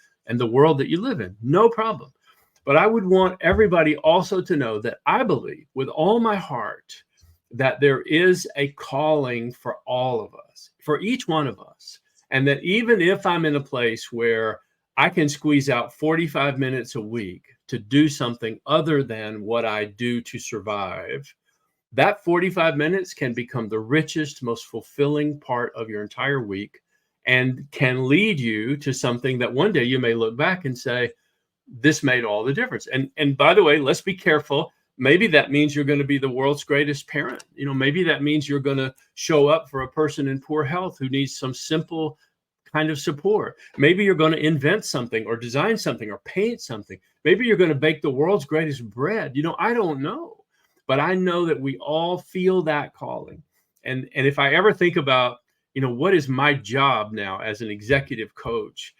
the world that you live in. No problem. But I would want everybody also to know that I believe with all my heart that there is a calling for all of us, for each one of us. And that even if I'm in a place where I can squeeze out 45 minutes a week to do something other than what I do to survive, that 45 minutes can become the richest, most fulfilling part of your entire week, and can lead you to something that one day you may look back and say, this made all the difference. And by the way, let's be careful. Maybe that means you're going to be the world's greatest parent. You know, maybe that means you're going to show up for a person in poor health who needs some simple kind of support. Maybe you're going to invent something or design something or paint something. Maybe you're going to bake the world's greatest bread. You know, I don't know. But I know that we all feel that calling. And if I ever think about, you know, what is my job now as an executive coach?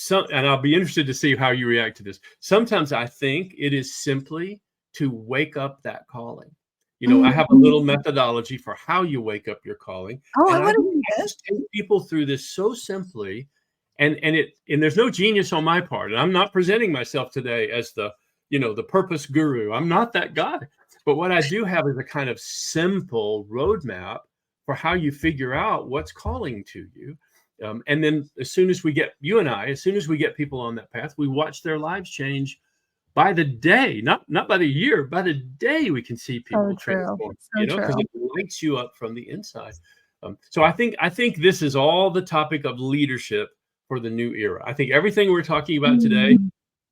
And I'll be interested to see how you react to this. Sometimes I think it is simply to wake up that calling. You know, I have a little methodology for how you wake up your calling. Oh, and I want to do I this. just take people through this so simply. And there's no genius on my part. And I'm not presenting myself today as the purpose guru. I'm not that guy. But what I do have is a kind of simple roadmap for how you figure out what's calling to you. And then as soon as we get people on that path, we watch their lives change by the day, not by the year, by the day. We can see people transform, because it lights you up from the inside. So I think this is all the topic of leadership for the new era. I think everything we're talking about today,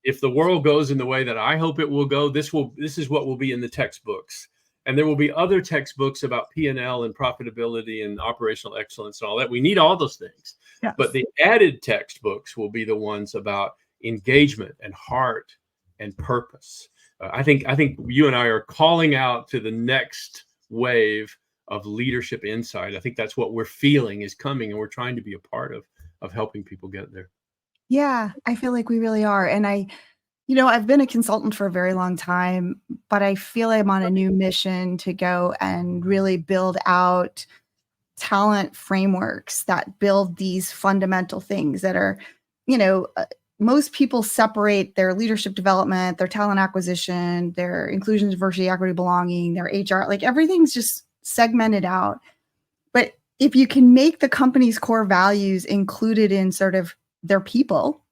if the world goes in the way that I hope it will go, this is what will be in the textbooks. And there will be other textbooks about P&L and profitability and operational excellence and all that. We need all those things. Yes. But the added textbooks will be the ones about engagement and heart and purpose. I think you and I are calling out to the next wave of leadership insight. I think that's what we're feeling is coming, and we're trying to be a part of helping people get there. Yeah, I feel like we really are. And I've been a consultant for a very long time, but I feel I'm on a new mission to go and really build out talent frameworks that build these fundamental things that are, most people separate their leadership development, their talent acquisition, their inclusion, diversity, equity, belonging, their HR, like everything's just segmented out. But if you can make the company's core values included in sort of their people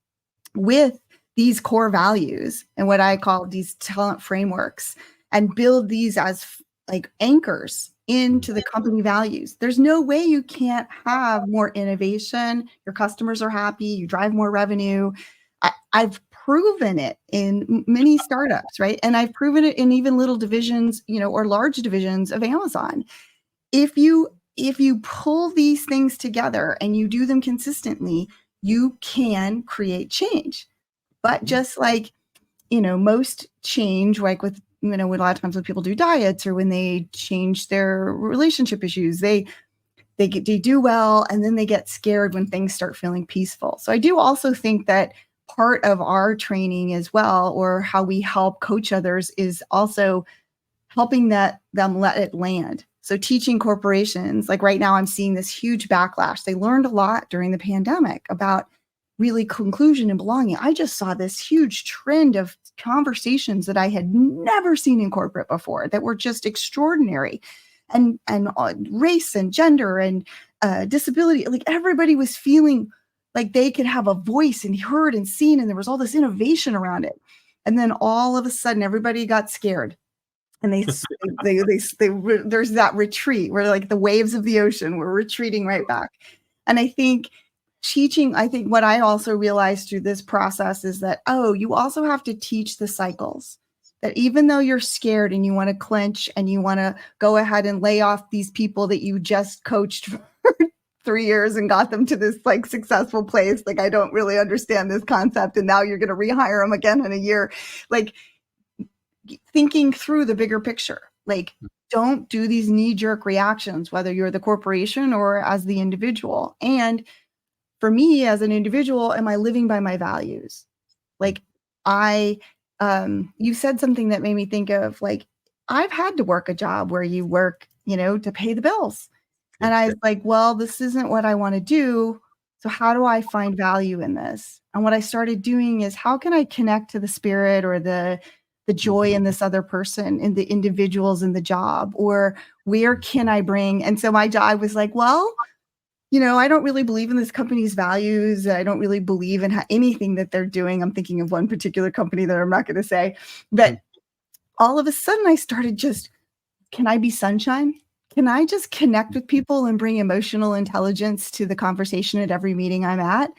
with these core values and what I call these talent frameworks, and build these as like anchors into the company values, there's no way you can't have more innovation. Your customers are happy. You drive more revenue. I've proven it in many startups, right? And I've proven it in even little divisions, or large divisions of Amazon. If you pull these things together and you do them consistently, you can create change. But just like, most change, like with, a lot of times when people do diets or when they change their relationship issues, they do well, and then they get scared when things start feeling peaceful. So I do also think that part of our training as well, or how we help coach others, is also helping them let it land. So teaching corporations, like right now, I'm seeing this huge backlash. They learned a lot during the pandemic about really conclusion and belonging. I just saw this huge trend of conversations that I had never seen in corporate before that were just extraordinary. And race and gender and disability, like everybody was feeling like they could have a voice and heard and seen, and there was all this innovation around it. And then all of a sudden, everybody got scared, and there's that retreat where, like the waves of the ocean, we're retreating right back. And I think what I also realized through this process is that, you also have to teach the cycles. That even though you're scared and you want to clench and you want to go ahead and lay off these people that you just coached for 3 years and got them to this like successful place, like I don't really understand this concept, and now you're going to rehire them again in a year, like thinking through the bigger picture. Like, don't do these knee-jerk reactions, whether you're the corporation or as the individual. And for me as an individual, am I living by my values? Like, you said something that made me think of, like, I've had to work a job where you work, to pay the bills. And I was like, well, this isn't what I want to do. So how do I find value in this? And what I started doing is, how can I connect to the spirit or the joy in this other person, in the individuals in the job, or where can I bring? And so my job was like, well, I don't really believe in this company's values. I don't really believe in anything that they're doing. I'm thinking of one particular company that I'm not going to say. But all of a sudden, I started can I be sunshine? Can I just connect with people and bring emotional intelligence to the conversation at every meeting I'm at?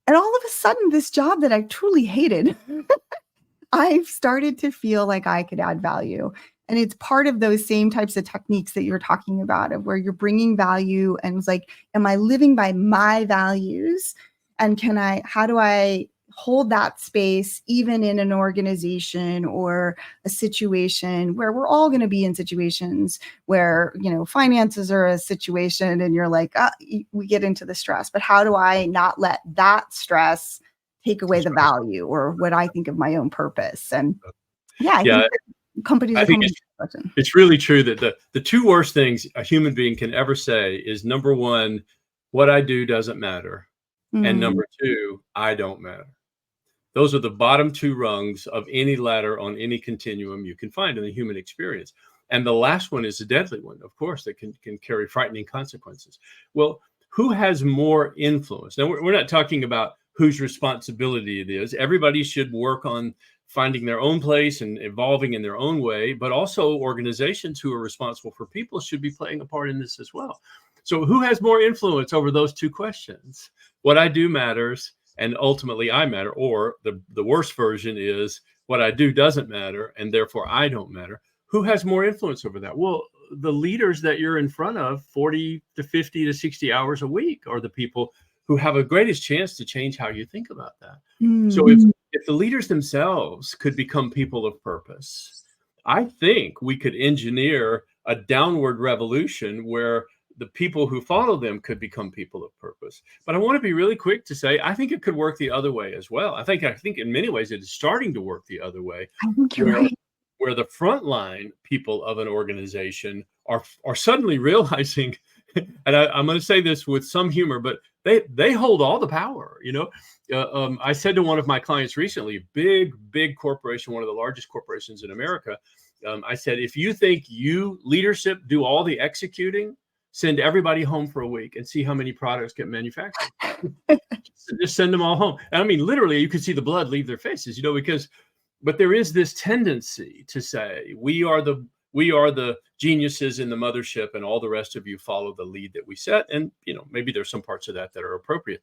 And all of a sudden, this job that I truly hated, I've started to feel like I could add value. And it's part of those same types of techniques that you're talking about, of where you're bringing value, and it's like, am I living by my values? And how do I hold that space even in an organization or a situation where we're all going to be in situations where, finances are a situation and you're like, we get into the stress, but how do I not let that stress take away the value or what I think of my own purpose? And I think companies I are think coming. it's really true that the two worst things a human being can ever say is, number one, what I do doesn't matter. And number two, I don't matter. Those are the bottom two rungs of any ladder on any continuum you can find in the human experience. And the last one is a deadly one, of course, that can carry frightening consequences. Well, who has more influence? Now, we're not talking about whose responsibility it is. Everybody should work on finding their own place and evolving in their own way, but also organizations who are responsible for people should be playing a part in this as well. So who has more influence over those two questions? What I do matters, and ultimately I matter, or the worst version is what I do doesn't matter, and therefore I don't matter. Who has more influence over that? Well, the leaders that you're in front of 40 to 50 to 60 hours a week are the people who have a greatest chance to change how you think about that. So if the leaders themselves could become people of purpose, I think we could engineer a downward revolution where the people who follow them could become people of purpose. But I want to be really quick to say, I think it could work the other way as well. I think in many ways it is starting to work the other way. I think you're right. Where the frontline people of an organization are suddenly realizing, and I'm going to say this with some humor, but they hold all the power. I said to one of my clients recently, big corporation, one of the largest corporations in America, I said, if you think leadership do all the executing, send everybody home for a week and see how many products get manufactured. Just send them all home. And I mean, literally, you could see the blood leave their faces, but there is this tendency to say, we are the geniuses in the mothership, and all the rest of you follow the lead that we set. And, maybe there's some parts of that are appropriate.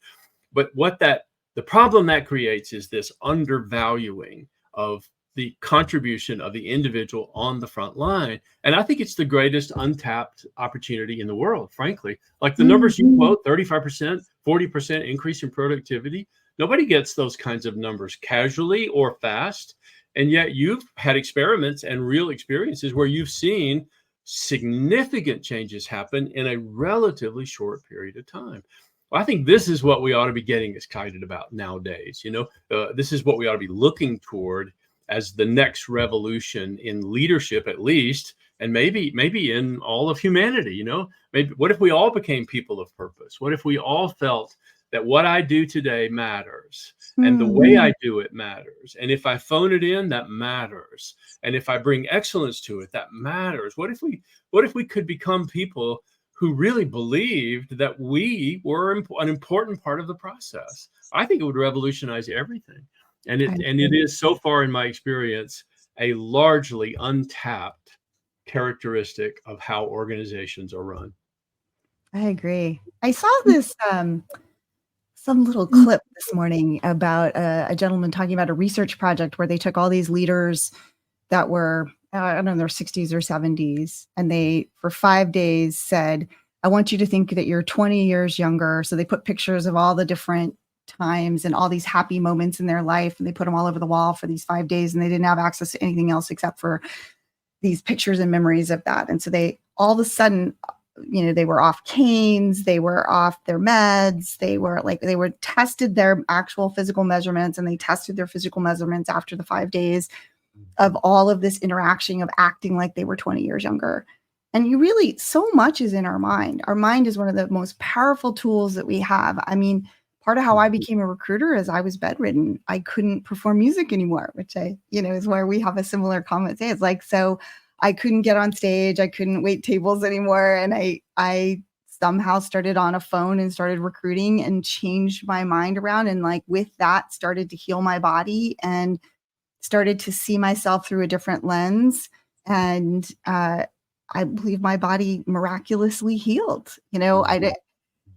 But what that The problem that creates is this undervaluing of the contribution of the individual on the front line. And I think it's the greatest untapped opportunity in the world, frankly. Like the numbers you quote, 35%, 40% increase in productivity. Nobody gets those kinds of numbers casually or fast. And yet you've had experiments and real experiences where you've seen significant changes happen in a relatively short period of time. Well, I think this is what we ought to be getting excited about nowadays. This is what we ought to be looking toward as the next revolution in leadership, at least, and maybe in all of humanity. Maybe what if we all became people of purpose? What if we all felt that what I do today matters, and the way I do it matters, and if I phone it in, that matters, and if I bring excellence to it, that matters? What if we could become people who really believed that we were an important part of the process? I think it would revolutionize everything. And it is, so far in my experience, a largely untapped characteristic of how organizations are run. I agree. I saw this some little clip this morning about a gentleman talking about a research project where they took all these leaders that were, I don't know, in their 60s or 70s, and they, for 5 days, said, I want you to think that you're 20 years younger. So they put pictures of all the different times and all these happy moments in their life, and they put them all over the wall for these 5 days, and they didn't have access to anything else except for these pictures and memories of that. And so they, all of a sudden, they were off canes, they were off their meds, they were tested their actual physical measurements, and they tested their physical measurements after the 5 days of all of this interaction of acting like they were 20 years younger. And so much is in our mind. Our mind is one of the most powerful tools that we have. I mean, part of how I became a recruiter is I was bedridden. I couldn't perform music anymore, which is where we have a similar comment. It's like, so I couldn't get on stage. I couldn't wait tables anymore. And I somehow started on a phone and started recruiting and changed my mind around. And with that, started to heal my body and started to see myself through a different lens. And I believe my body miraculously healed.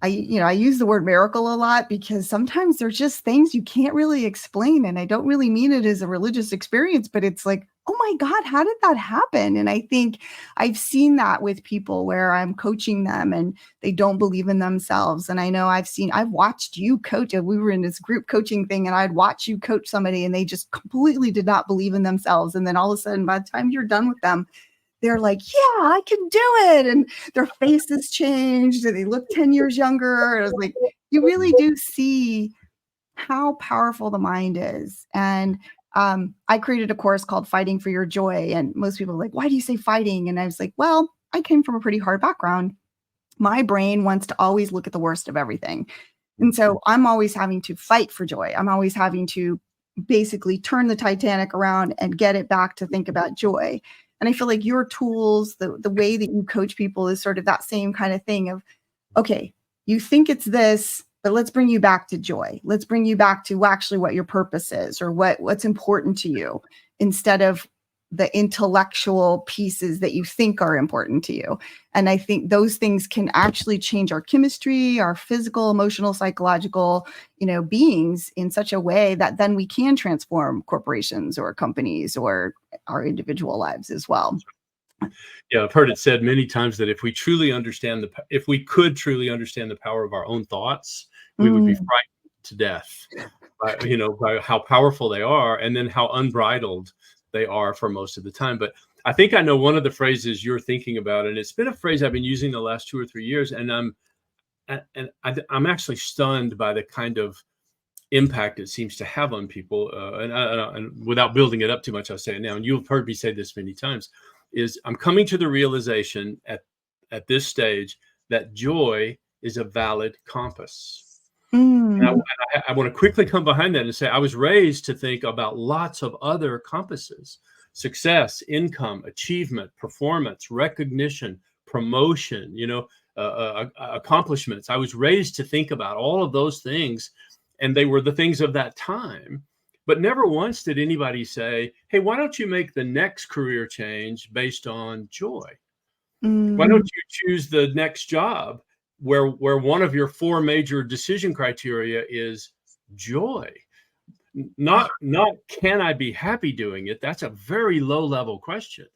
I use the word miracle a lot because sometimes there's just things you can't really explain. And I don't really mean it as a religious experience, but it's like, oh my God, how did that happen? And I think I've seen that with people where I'm coaching them and they don't believe in themselves. And I know I've watched you coach. We were in this group coaching thing, and I'd watch you coach somebody and they just completely did not believe in themselves. And then all of a sudden, by the time you're done with them, they're like, yeah, I can do it. And their faces changed and they look 10 years younger. And I was like, you really do see how powerful the mind is. And I created a course called Fighting for Your Joy. And most people are like, why do you say fighting? And I was like, well, I came from a pretty hard background. My brain wants to always look at the worst of everything. And so I'm always having to fight for joy. I'm always having to basically turn the Titanic around and get it back to think about joy. And I feel like your tools, the way that you coach people is sort of that same kind of thing of, okay, you think it's this, but let's bring you back to joy. Let's bring you back to actually what your purpose is or what's important to you, instead of the intellectual pieces that you think are important to you. And I think those things can actually change our chemistry, our physical, emotional, psychological, beings in such a way that then we can transform corporations or companies or our individual lives as well. Yeah, I've heard it said many times that if we could truly understand the power of our own thoughts, we would be frightened to death by how powerful they are, and then how unbridled they are for most of the time. But I think I know one of the phrases you're thinking about, and it's been a phrase I've been using the last 2 or 3 years, and I'm actually stunned by the kind of impact it seems to have on people. And without building it up too much, I'll say it now, and you've heard me say this many times, is I'm coming to the realization at this stage that joy is a valid compass. And I want to quickly come behind that and say, I was raised to think about lots of other compasses: success, income, achievement, performance, recognition, promotion, accomplishments. I was raised to think about all of those things, and they were the things of that time. But never once did anybody say, hey, why don't you make the next career change based on joy? Why don't you choose the next job where one of your 4 major decision criteria is joy. Not can I be happy doing it? That's a very low level question.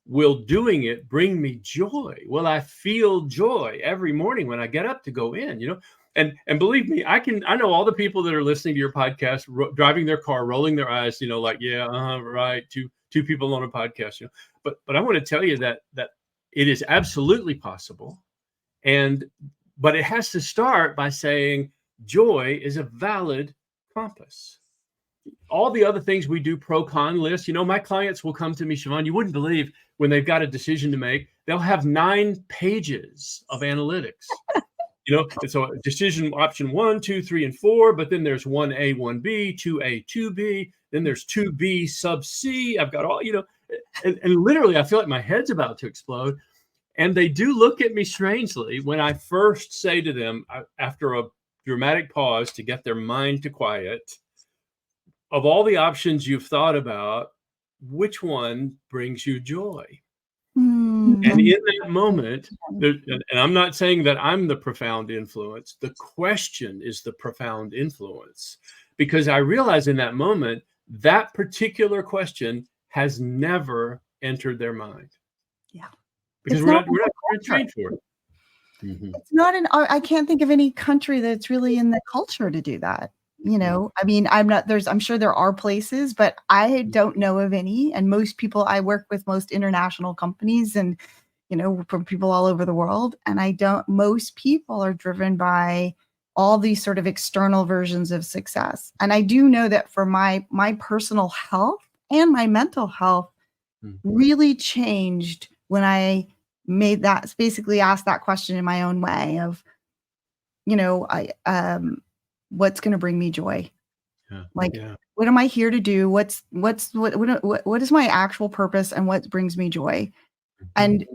Will doing it bring me joy? Will I feel joy every morning when I get up to go in? And believe me, I know all the people that are listening to your podcast, driving their car, rolling their eyes, like, yeah, right, two people on a podcast, But I want to tell you that it is absolutely possible, but it has to start by saying joy is a valid compass. All the other things we do, pro-con list, my clients will come to me, Siobhan, you wouldn't believe when they've got a decision to make, they'll have 9 pages of analytics. And so decision option 1, 2, 3, and 4, but then there's 1A, 1B, 2A, 2B, then there's 2B sub C. I've got all, and literally I feel like my head's about to explode. And they do look at me strangely when I first say to them, after a dramatic pause to get their mind to quiet, of all the options you've thought about, which one brings you joy? And in that moment, and I'm not saying that I'm the profound influence, the question is the profound influence, because I realize in that moment, that particular question has never entered their mind. Yeah. Because we're not trained for it. Mm-hmm. It's not I can't think of any country that's really in the culture to do that. I mean, I'm sure there are places, but I don't know of any. And most people I work with, most international companies and, from people all over the world. And most people are driven by all these sort of external versions of success. And I do know that for my personal health and my mental health really changed when I made that, basically asked that question in my own way of, what's going to bring me joy? What am I here to do? What is my actual purpose and what brings me joy? And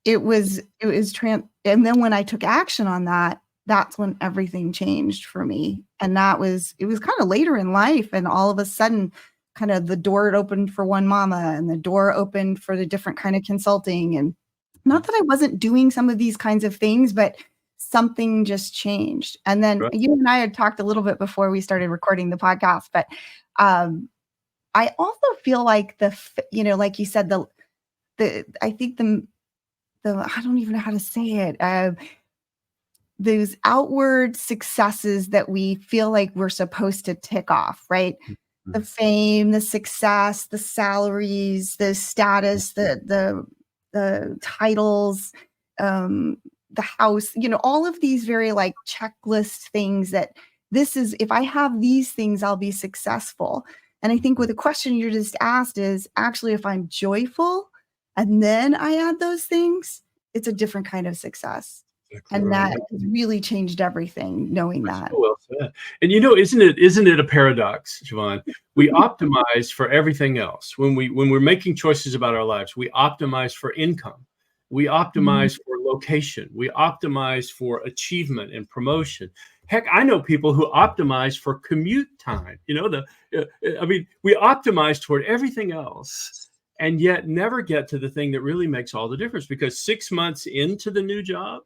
and then when I took action on that, that's when everything changed for me. And it was kind of later in life. And all of a sudden, kind of the door opened for One Mama and the door opened for the different kind of consulting. And not that I wasn't doing some of these kinds of things, but something just changed. And then you and I had talked a little bit before we started recording the podcast, but I also feel like like you said, I think I don't even know how to say it. Those outward successes that we feel like we're supposed to tick off, right? Mm-hmm. The fame, the success, the salaries, the status, the titles, the house, all of these very like checklist things that if I have these things, I'll be successful. And I think with the question you just asked is actually, if I'm joyful and then I add those things, it's a different kind of success. Exactly. And that has really changed everything, knowing that. So well said. And isn't it a paradox, Siobhan? We optimize for everything else. When we're making choices about our lives, we optimize for income. We optimize for location. We optimize for achievement and promotion. Heck, I know people who optimize for commute time. We optimize toward everything else and yet never get to the thing that really makes all the difference. Because 6 months into the new job,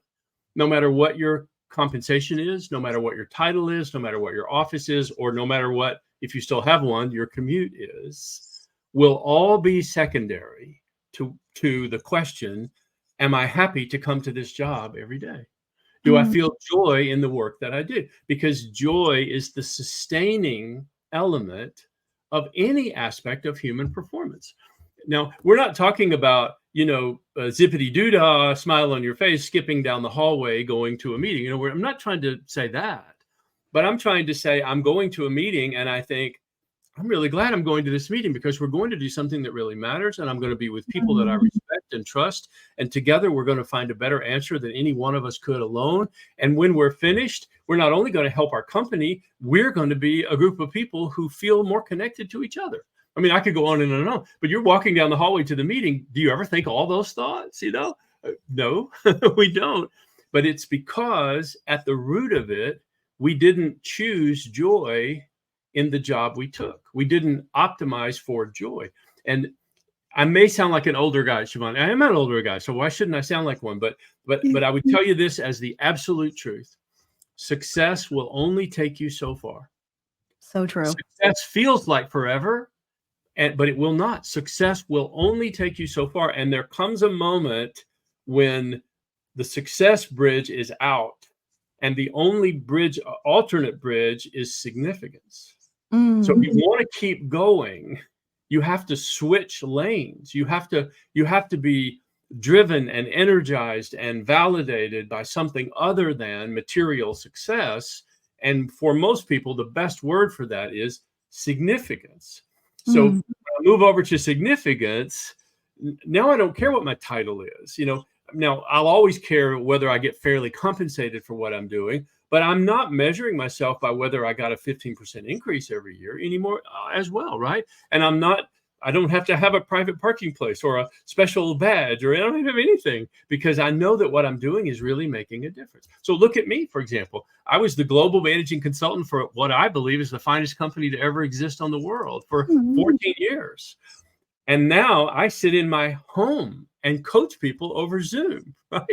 no matter what your compensation is, no matter what your title is, no matter what your office is, or no matter what, if you still have one, your commute is, will all be secondary to the question, am I happy to come to this job every day? Do I feel joy in the work that I do? Because joy is the sustaining element of any aspect of human performance. Now, we're not talking about, zippity-doo-dah, smile on your face, skipping down the hallway, going to a meeting. I'm not trying to say that, but I'm trying to say I'm going to a meeting and I think, I'm really glad I'm going to this meeting because we're going to do something that really matters. And I'm going to be with people that I respect and trust. And together we're going to find a better answer than any one of us could alone. And when we're finished, we're not only going to help our company, we're going to be a group of people who feel more connected to each other. I mean, I could go on and on, but you're walking down the hallway to the meeting. Do you ever think all those thoughts? No, we don't. But it's because at the root of it, we didn't choose joy in the job we took. We didn't optimize for joy. And I may sound like an older guy, Siobhan. I am an older guy, so why shouldn't I sound like one? But I would tell you this as the absolute truth. Success will only take you so far. So true. Success feels like forever, but it will not. Success will only take you so far. And there comes a moment when the success bridge is out, and the only alternate bridge is significance. So if you want to keep going, you have to switch lanes. You have to be driven and energized and validated by something other than material success. And for most people, the best word for that is significance. So when I move over to significance, now I don't care what my title is. Now I'll always care whether I get fairly compensated for what I'm doing, but I'm not measuring myself by whether I got a 15% increase every year anymore as well, right? And I don't have to have a private parking place or a special badge, or I don't have anything, because I know that what I'm doing is really making a difference. So look at me, for example. I was the global managing consultant for what I believe is the finest company to ever exist on the world for 14 years. And now I sit in my home and coach people over Zoom, right?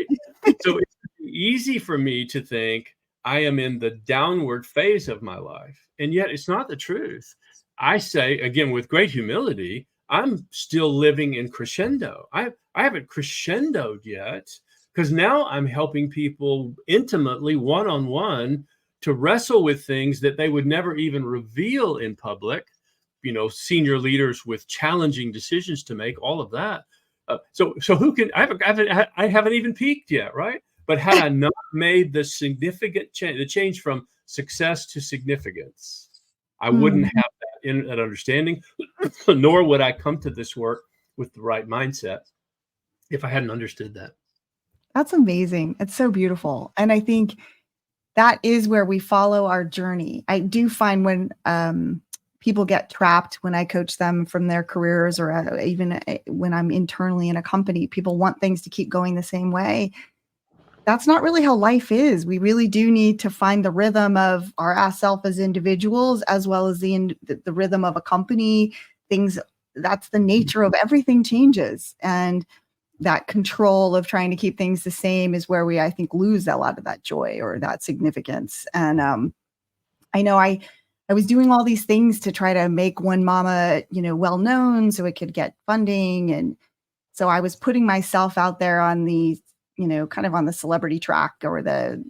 So it's easy for me to think I am in the downward phase of my life. And yet it's not the truth. I say, again, with great humility, I'm still living in crescendo. I haven't crescendoed yet, because now I'm helping people intimately, one-on-one, to wrestle with things that they would never even reveal in public. Senior leaders with challenging decisions to make, all of that. So who can? I haven't even peaked yet, right? But had I not made the significant change, the change from success to significance, I wouldn't have that understanding, nor would I come to this work with the right mindset if I hadn't understood that. That's amazing. It's so beautiful. And I think that is where we follow our journey. I do find when people get trapped, when I coach them from their careers, or even when I'm internally in a company, people want things to keep going the same way. That's not really how life is. We really do need to find the rhythm of our self as individuals, as well as the rhythm of a company. That's the nature of everything changes. And that control of trying to keep things the same is where I think, lose a lot of that joy or that significance. And I know I was doing all these things to try to make One Mama, well known, so it could get funding. And so I was putting myself out there on the, kind of on the celebrity track, or the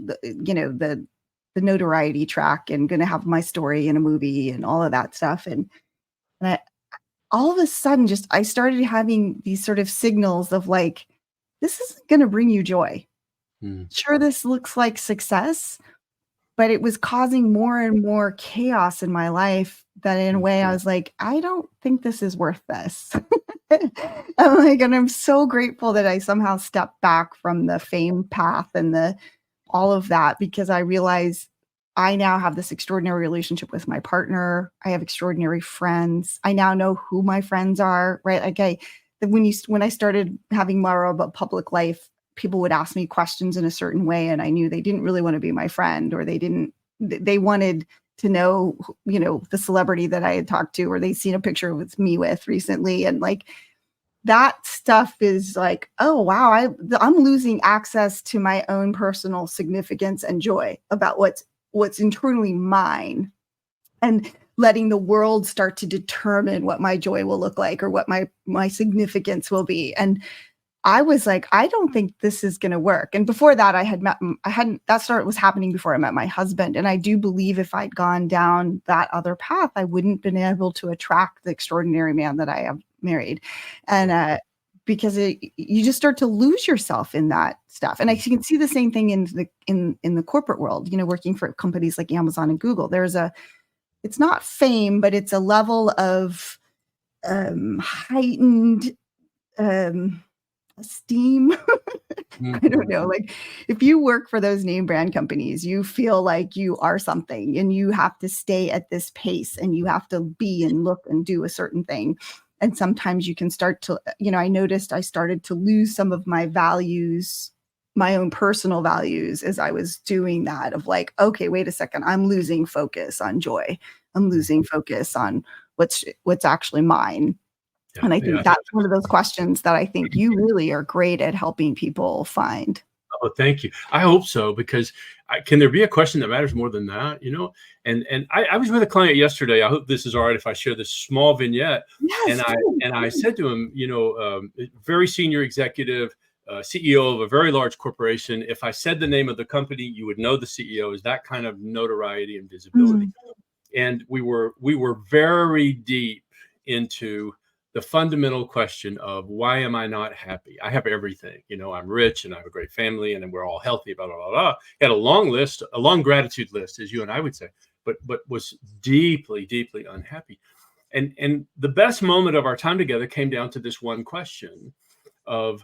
notoriety track, and going to have my story in a movie and all of that stuff. And all of a sudden, I started having these sort of signals of like, this isn't going to bring you joy. Sure, this looks like success, but it was causing more and more chaos in my life, that in a way I was like, I don't think this is worth this. And I'm so grateful that I somehow stepped back from the fame path and all of that, because I realized I now have this extraordinary relationship with my partner. I have extraordinary friends. I now know who my friends are, right? Like when I started having more of a public life, people would ask me questions in a certain way, and I knew they didn't really want to be my friend, or they wanted to know, the celebrity that I had talked to, or they'd seen a picture with me with recently. And like, that stuff is like, oh, wow, I'm losing access to my own personal significance and joy about what's internally mine, and letting the world start to determine what my joy will look like, or what my significance will be. And I was like, I don't think this is going to work. And before that, that was happening before I met my husband. And I do believe if I'd gone down that other path, I wouldn't been able to attract the extraordinary man that I have married. And because you just start to lose yourself in that stuff. And you can see the same thing in the corporate world, working for companies like Amazon and Google. It's not fame, but it's a level of heightened esteem. I don't know. Like, if you work for those name brand companies, you feel like you are something, and you have to stay at this pace, and you have to be and look and do a certain thing. And sometimes you can start to, I noticed I started to lose some of my values, my own personal values, as I was doing that, of like, okay, wait a second, I'm losing focus on joy. I'm losing focus on what's actually mine. And I think that's one of those questions that I think you really are great at helping people find. Oh, thank you. I hope so, because can there be a question that matters more than that? And I was with a client yesterday. I hope this is all right if I share this small vignette. Yes, And I said to him, very senior executive, CEO of a very large corporation. If I said the name of the company, you would know the CEO. Is that kind of notoriety and visibility. Mm. And we were very deep into the fundamental question of, why am I not happy? I have everything, I'm rich and I have a great family and then we're all healthy, blah, blah, blah, blah. He had a long gratitude list, as you and I would say, but was deeply, deeply unhappy. And the best moment of our time together came down to this one question of,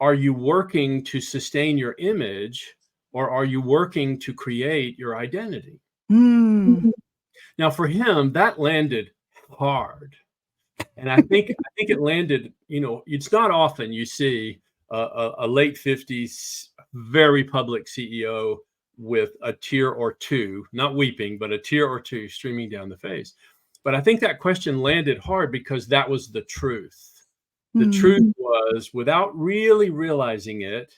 are you working to sustain your image, or are you working to create your identity? Mm. Now, for him, that landed hard. And I think it landed, it's not often you see a late 50s, very public CEO with a tear or two, not weeping, but a tear or two streaming down the face. But I think that question landed hard because that was the truth. The truth was, without really realizing it,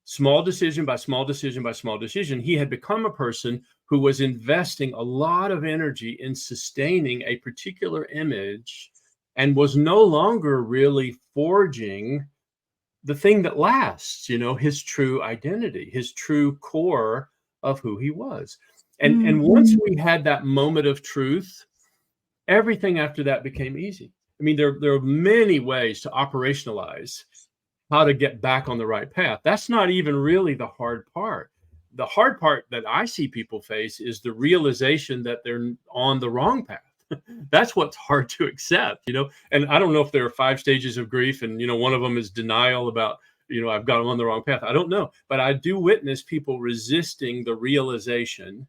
small decision by small decision by small decision, he had become a person who was investing a lot of energy in sustaining a particular image and was no longer really forging the thing that lasts, his true identity, his true core of who he was. And once we had that moment of truth, everything after that became easy. I mean, there are many ways to operationalize how to get back on the right path. That's not even really the hard part. The hard part that I see people face is the realization that they're on the wrong path. That's what's hard to accept, and I don't know if there are 5 stages of grief, and one of them is denial about, I've got them on the wrong path. I don't know, but I do witness people resisting the realization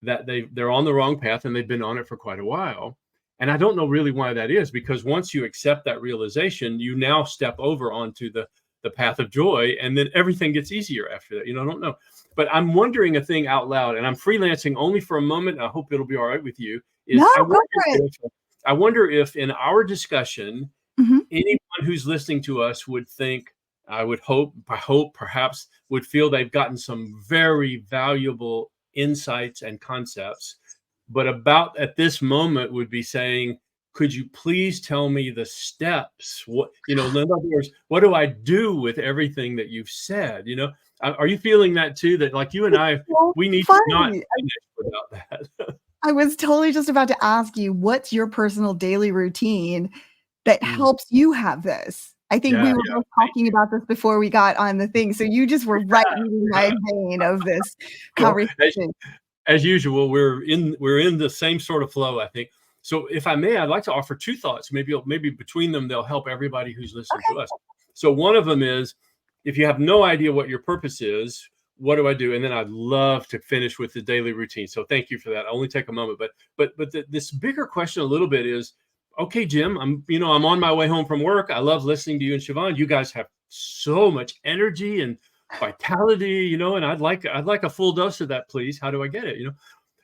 that they're on the wrong path and they've been on it for quite a while. And I don't know really why that is, because once you accept that realization, you now step over onto the path of joy, and then everything gets easier after that. I don't know, but I'm wondering a thing out loud, and I'm freelancing only for a moment. I hope it'll be all right with you. No, go for it. I wonder if in our discussion, anyone who's listening to us would think, I hope perhaps would feel they've gotten some very valuable insights and concepts, but about at this moment would be saying, could you please tell me the steps? What, in other words, what do I do with everything that you've said? Are you feeling that too? That like you and I, we need to not finish without that. I was totally just about to ask you, what's your personal daily routine that helps you have this? I think we were both talking about this before we got on the thing. So you just were right in my vein of this conversation. As usual, we're in the same sort of flow, I think. So if I may, I'd like to offer 2 thoughts. Maybe between them, they'll help everybody who's listening to us. So one of them is, if you have no idea what your purpose is, what do I do? And then I'd love to finish with the daily routine. So thank you for that. I'll only take a moment, but this bigger question a little bit is, okay, Jim, I'm on my way home from work. I love listening to you and Siobhan. You guys have so much energy and vitality, and I'd like a full dose of that, please. How do I get it?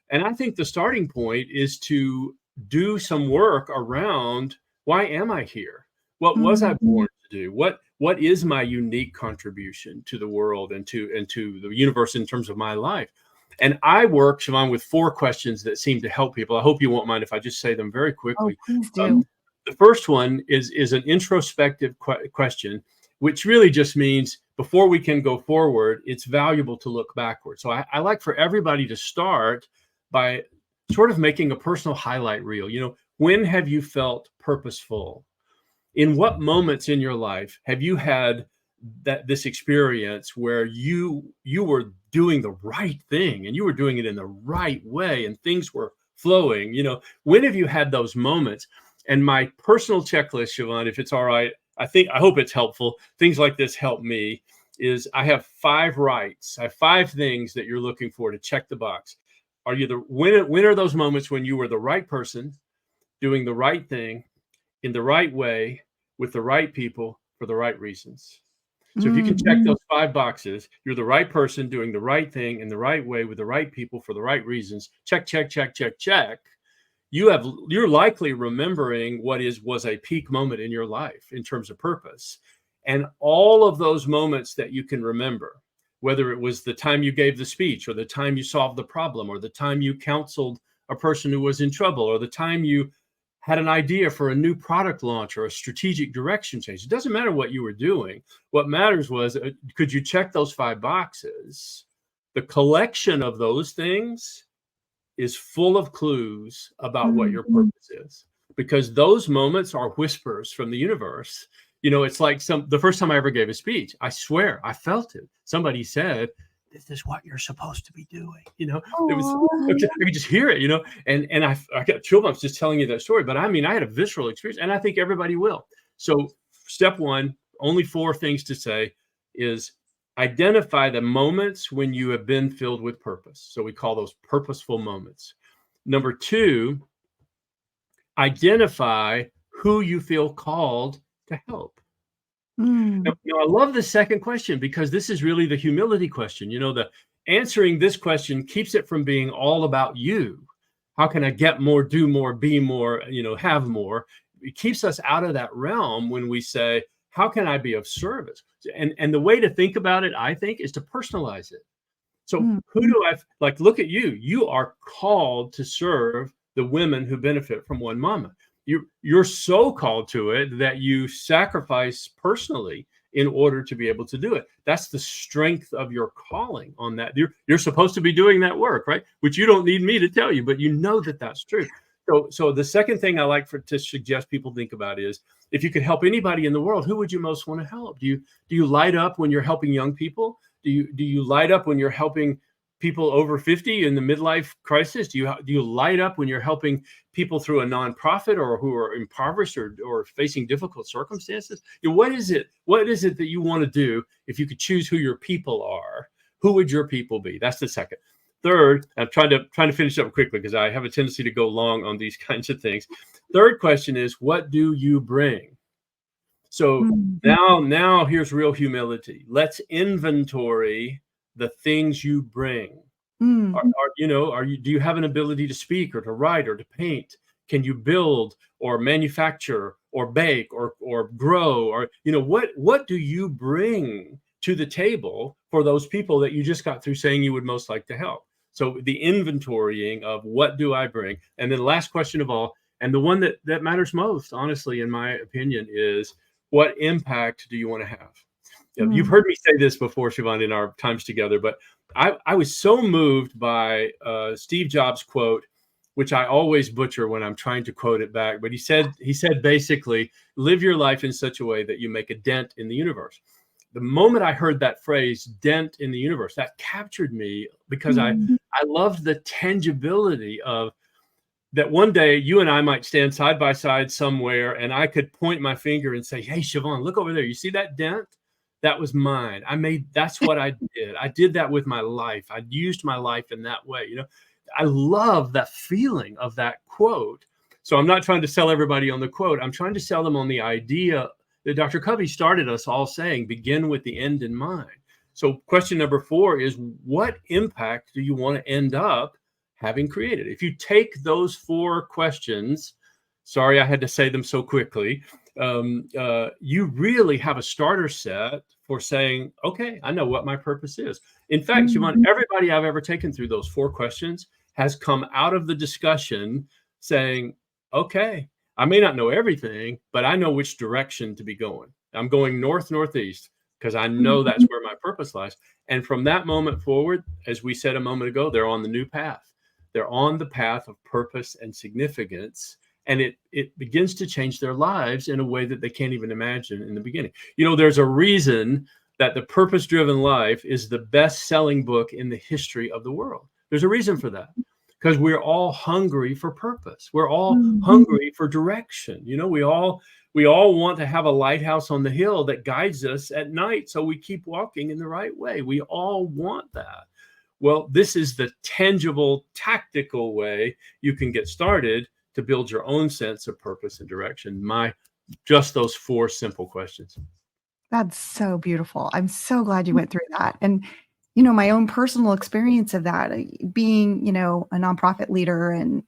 And I think the starting point is to do some work around, why am I here? What was I born to do? What is my unique contribution to the world and to the universe in terms of my life? And I work, Siobhan, with 4 questions that seem to help people. I hope you won't mind if I just say them very quickly. Oh, please do. The first one is an introspective question, which really just means before we can go forward, it's valuable to look backward. So I like for everybody to start by sort of making a personal highlight reel. When have you felt purposeful? In what moments in your life have you had this experience where you were doing the right thing and you were doing it in the right way and things were flowing? When have you had those moments? And my personal checklist, Siobhan, if it's all right, I hope it's helpful. Things like this help me. Is I have 5 rights. I have 5 things that you're looking for to check the box. Are you when are those moments when you were the right person, doing the right thing, in the right way, with the right people, for the right reasons? So if you can check those 5 boxes, you're the right person, doing the right thing, in the right way, with the right people, for the right reasons. Check, check, check, check, check. You're likely remembering what was a peak moment in your life in terms of purpose. And all of those moments that you can remember, whether it was the time you gave the speech, or the time you solved the problem, or the time you counseled a person who was in trouble, or the time you had an idea for a new product launch or a strategic direction change. It doesn't matter what you were doing. What matters was, could you check those 5 boxes? The collection of those things is full of clues about what your purpose is, because those moments are whispers from the universe. It's like the first time I ever gave a speech, I swear I felt it. Somebody said, "This is what you're supposed to be doing." It was, I could just hear it, and I got chill bumps just telling you that story. But I mean, I had a visceral experience, and I think everybody will. So step 1, only 4 things to say, is identify the moments when you have been filled with purpose. So we call those purposeful moments. Number 2, identify who you feel called to help. Now, I love the second question, because this is really the humility question. The answering this question keeps it from being all about you. How can I get more, do more, be more, have more? It keeps us out of that realm when we say, how can I be of service? And the way to think about it, I think, is to personalize it. So who do I look at you? You are called to serve the women who benefit from One Mama. You're so called to it that you sacrifice personally in order to be able to do it. That's the strength of your calling on that. You're supposed to be doing that work, right? Which you don't need me to tell you, but you know that that's true. So the second thing I like to suggest people think about is, if you could help anybody in the world, who would you most want to help? Do you light up when you're helping young people? Do you light up when you're helping people over 50 in the midlife crisis? Do you light up when you're helping people through a nonprofit, or who are impoverished or facing difficult circumstances? What is it that you want to do? If you could choose who your people are, who would your people be? That's the second. Third, I'm trying to finish up quickly, because I have a tendency to go long on these kinds of things. Third question is, what do you bring? So now here's real humility. Let's inventory the things you bring. Do you have an ability to speak, or to write, or to paint? Can you build, or manufacture, or bake, or grow? Or what do you bring to the table for those people that you just got through saying you would most like to help? So the inventorying of what do I bring? And then the last question of all, and the one that matters most, honestly, in my opinion, is, what impact do you want to have? You've heard me say this before, Siobhan, in our times together, but I was so moved by Steve Jobs' quote, which I always butcher when I'm trying to quote it back. But he said basically, live your life in such a way that you make a dent in the universe. The moment I heard that phrase, dent in the universe, that captured me, because I loved the tangibility of that. One day you and I might stand side by side somewhere, and I could point my finger and say, "Hey, Siobhan, look over there. You see that dent? That was mine. That's what I did. I did that with my life. I used my life in that way." I love that feeling of that quote. So I'm not trying to sell everybody on the quote. I'm trying to sell them on the idea that Dr. Covey started us all saying, begin with the end in mind. So question number 4 is, what impact do you want to end up having created? If you take those 4 questions, sorry, I had to say them so quickly, you really have a starter set for saying, okay, I know what my purpose is. In fact, Siobhan, everybody I've ever taken through those 4 questions has come out of the discussion saying, okay, I may not know everything, but I know which direction to be going. I'm going northeast, because I know that's where my purpose lies. And from that moment forward, as we said a moment ago, they're on the new path. They're on the path of purpose and significance. And it begins to change their lives in a way that they can't even imagine in the beginning. There's a reason that The Purpose-Driven Life is the best-selling book in the history of the world. There's a reason for that, because we're all hungry for purpose. We're all hungry for direction. We all want to have a lighthouse on the hill that guides us at night, so we keep walking in the right way. We all want that. Well, this is the tangible, tactical way you can get started to build your own sense of purpose and direction. Just those 4 simple questions. That's so beautiful. I'm so glad you went through that. And, my own personal experience of that, being, a nonprofit leader, and,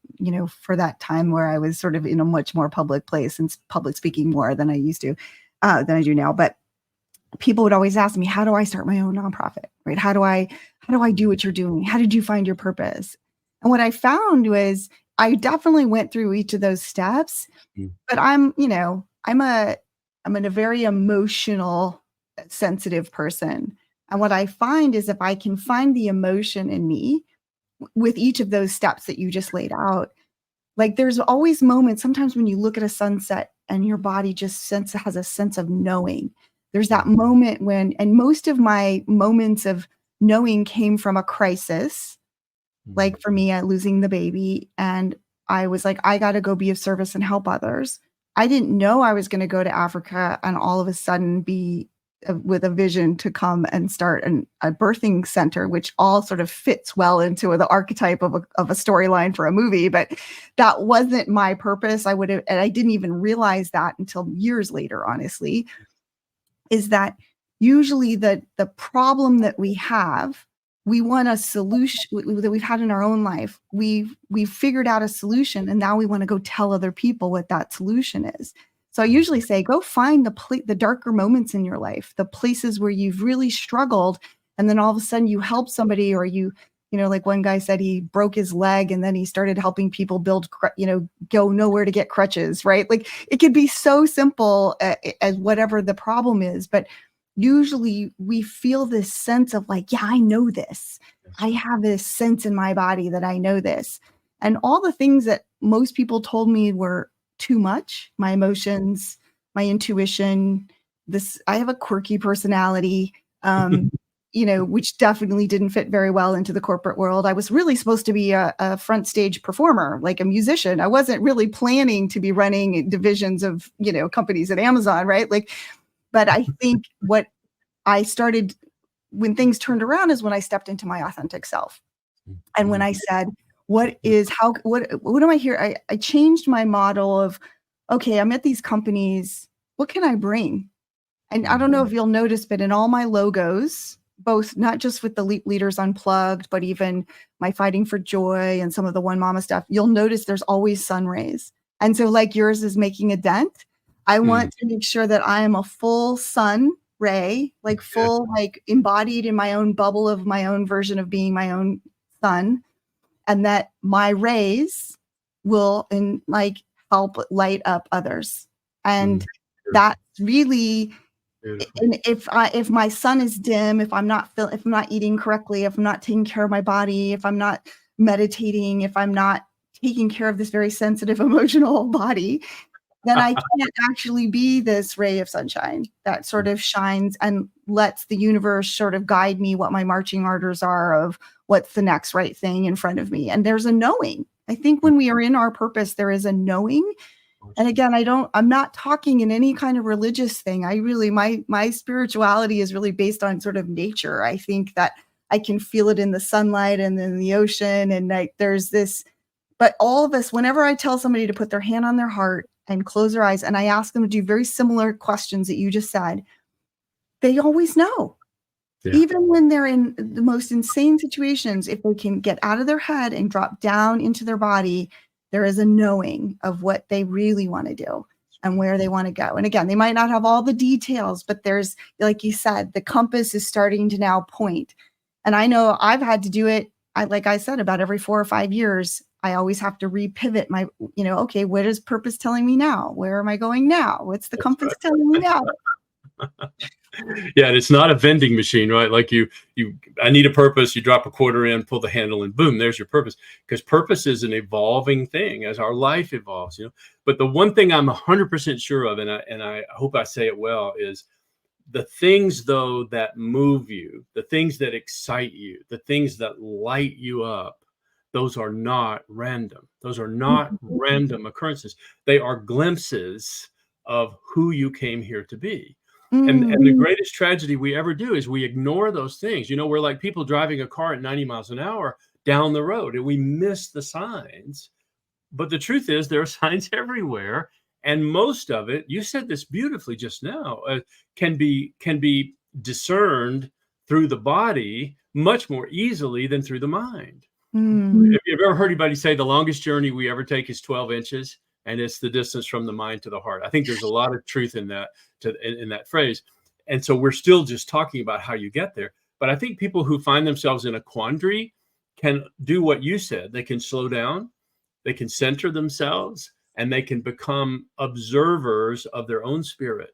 for that time where I was sort of in a much more public place and public speaking more than I used to, than I do now. But people would always ask me, how do I start my own nonprofit, right? How do I do what you're doing? How did you find your purpose? And what I found was I definitely went through each of those steps, but I'm a very emotional, sensitive person. And what I find is if I can find the emotion in me with each of those steps that you just laid out, like there's always moments, sometimes when you look at a sunset and your body just has a sense of knowing. There's that moment when, and most of my moments of knowing came from a crisis. Like for me, losing the baby, and I was like, I got to go be of service and help others. I didn't know I was going to go to Africa and all of a sudden be with a vision to come and start a birthing center, which all sort of fits well into the archetype of a storyline for a movie. But that wasn't my purpose. And I didn't even realize that until years later, honestly, is that usually the problem that we have, we want a solution that we've had in our own life. We've figured out a solution, and now we want to go tell other people what that solution is. So I usually say, go find the darker moments in your life, the places where you've really struggled, and then all of a sudden you help somebody, or like one guy said he broke his leg and then he started helping people go nowhere to get crutches, right? Like it could be so simple as whatever the problem is, but usually we feel this sense of like, yeah, I know this. I have this sense in my body that I know this. And all the things that most people told me were too much, my emotions, my intuition, I have a quirky personality, which definitely didn't fit very well into the corporate world. I was really supposed to be a front stage performer, like a musician. I wasn't really planning to be running divisions of, companies at Amazon, right? But I think what I started when things turned around is when I stepped into my authentic self. And when I said, what am I here? I changed my model of, okay, I'm at these companies. What can I bring? And I don't know if you'll notice, but in all my logos, both not just with the Leaders Unplugged, but even my Fighting for Joy and some of the One Mama stuff, you'll notice there's always sun rays. And so like yours is making a dent. I want to make sure that I am a full sun ray, like full, like embodied in my own bubble of my own version of being my own sun. And that my rays will help light up others. And that's really, and if my sun is dim, if I'm not eating correctly, if I'm not taking care of my body, if I'm not meditating, if I'm not taking care of this very sensitive, emotional body, then I can't actually be this ray of sunshine that sort of shines and lets the universe sort of guide me what my marching orders are of what's the next right thing in front of me. And there's a knowing. I think when we are in our purpose, there is a knowing. And again, I'm not talking in any kind of religious thing. I really, my spirituality is really based on sort of nature. I think that I can feel it in the sunlight and in the ocean. And like, there's this, but all of us, whenever I tell somebody to put their hand on their heart and close their eyes, and I ask them to do very similar questions that you just said, they always know. Yeah. Even when they're in the most insane situations, if they can get out of their head and drop down into their body, there is a knowing of what they really want to do and where they want to go. And again, they might not have all the details, but there's, like you said, the compass is starting to now point. And I know I've had to do it, like I said, about every 4 or 5 years. I always have to repivot my, okay, what is purpose telling me now? Where am I going now? What's the compass telling me now? Yeah, and it's not a vending machine, right? Like I need a purpose. You drop a quarter in, pull the handle, and boom, there's your purpose. Because purpose is an evolving thing as our life evolves, But the one thing I'm 100% sure of, and I hope I say it well, is the things though that move you, the things that excite you, the things that light you up, those are not random. Those are not random occurrences. They are glimpses of who you came here to be. And the greatest tragedy we ever do is we ignore those things. We're like people driving a car at 90 miles an hour down the road and we miss the signs. But the truth is there are signs everywhere. And most of it, you said this beautifully just now, can be discerned through the body much more easily than through the mind. Have you ever heard anybody say the longest journey we ever take is 12 inches? And it's the distance from the mind to the heart. I think there's a lot of truth in that, in that phrase. And so we're still just talking about how you get there. But I think people who find themselves in a quandary can do what you said. They can slow down, they can center themselves, and they can become observers of their own spirit.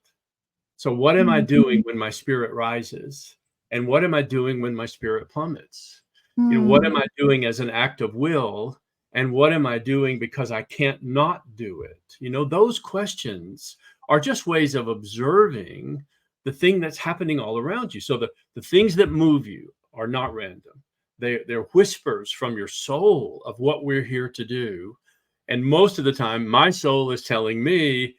So what am I doing when my spirit rises? And what am I doing when my spirit plummets? What am I doing as an act of will? And what am I doing because I can't not do it? Those questions are just ways of observing the thing that's happening all around you. So the things that move you are not random. They're whispers from your soul of what we're here to do. And most of the time, my soul is telling me,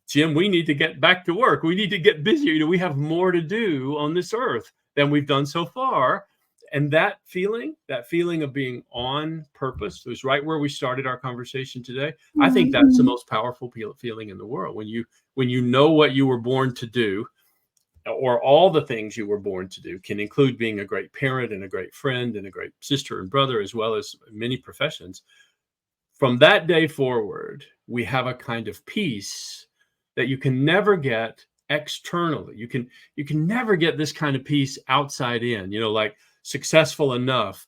Jim, we need to get back to work. We need to get busier. We have more to do on this earth than we've done so far. And that feeling of being on purpose was right where we started our conversation today. I think that's the most powerful feeling in the world. When you know what you were born to do, or all the things you were born to do, can include being a great parent and a great friend and a great sister and brother, as well as many professions. From that day forward, we have a kind of peace that you can never get externally. You can never get this kind of peace outside in, like successful enough,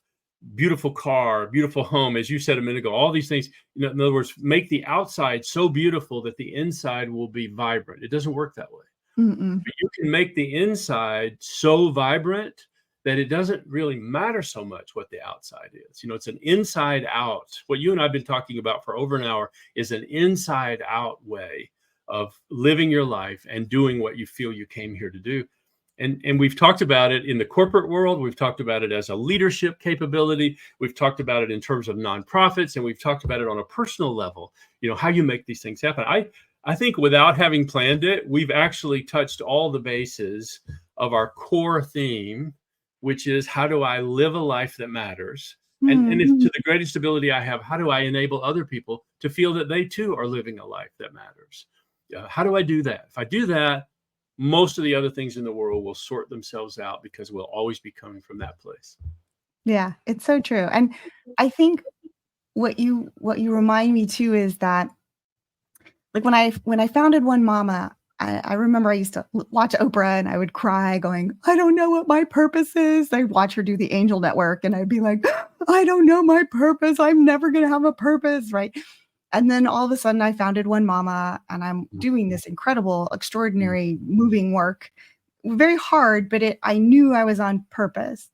beautiful car, beautiful home, as you said a minute ago, all these things, in other words, make the outside so beautiful that the inside will be vibrant. It doesn't work that way. But you can make the inside so vibrant that it doesn't really matter so much what the outside is. It's an inside out. What you and I've been talking about for over an hour is an inside out way of living your life and doing what you feel you came here to do. And we've talked about it in the corporate world. We've talked about it as a leadership capability. We've talked about it in terms of nonprofits, and we've talked about it on a personal level, how you make these things happen. I think without having planned it, we've actually touched all the bases of our core theme, which is, how do I live a life that matters? And if, to the greatest ability I have, how do I enable other people to feel that they too are living a life that matters? How do I do that? If I do that, most of the other things in the world will sort themselves out, because we'll always be coming from that place. Yeah, it's so true. And I think what you remind me too is that, like, when I founded One Mama, I remember I used to watch Oprah and I would cry going, I don't know what my purpose is. I'd watch her do the Angel Network and I'd be like, I don't know my purpose. I'm never going to have a purpose. Right. And then all of a sudden I founded One Mama and I'm doing this incredible, extraordinary, moving work. Very hard, but I knew I was on purpose.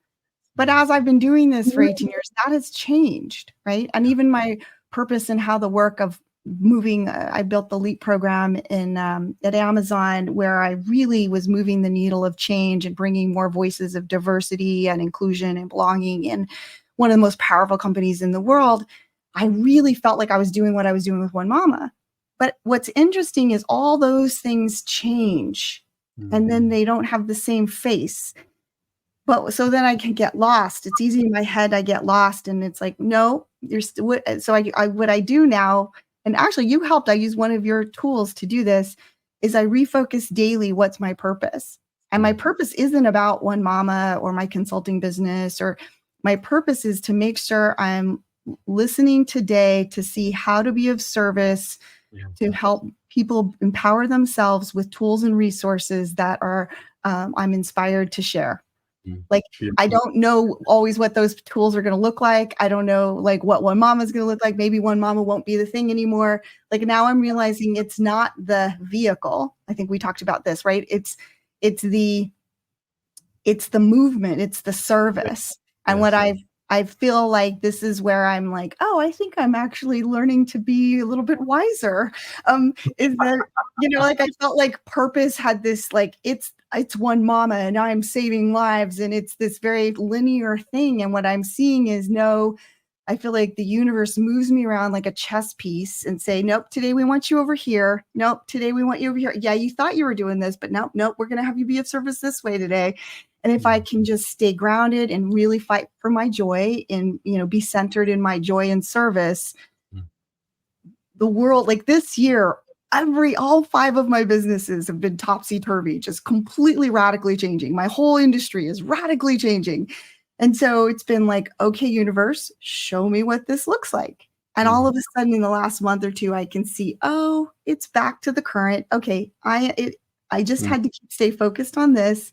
But as I've been doing this for 18 years, that has changed. Right. And even my purpose and how the work of moving, I built the LEAP program at Amazon, where I really was moving the needle of change and bringing more voices of diversity and inclusion and belonging in one of the most powerful companies in the world. I really felt like I was doing what I was doing with One Mama. But what's interesting is all those things change and then they don't have the same face. But so then I can get lost. It's easy in my head. I get lost and it's like, no, you're still. So what I do now, and actually you helped, I use one of your tools to do this, is I refocus daily what's my purpose. And my purpose isn't about One Mama or my consulting business, or my purpose is to make sure I'm listening today to see how to be of service, to help people empower themselves with tools and resources that are I'm inspired to share. Like, I don't know always what those tools are going to look like. I don't know like what One Mama is going to look like. Maybe One Mama won't be the thing anymore. Like, now I'm realizing it's not the vehicle. I think we talked about this, right? It's the movement. It's the service. And what I feel like this is where I'm like, oh, I think I'm actually learning to be a little bit wiser. Is that, like, I felt like purpose had this, like, it's One Mama and I'm saving lives. And it's this very linear thing. And what I'm seeing is, no, I feel like the universe moves me around like a chess piece and say, nope, today we want you over here. Nope, today we want you over here. Yeah, you thought you were doing this, but nope, we're going to have you be of service this way today. And if I can just stay grounded and really fight for my joy and, be centered in my joy and service, the world, like this year, all 5 of my businesses have been topsy-turvy, just completely radically changing. My whole industry is radically changing. And so it's been like, okay, universe, show me what this looks like. And all of a sudden in the last month or two, I can see, oh, it's back to the current. Okay, I just Mm. had to stay focused on this,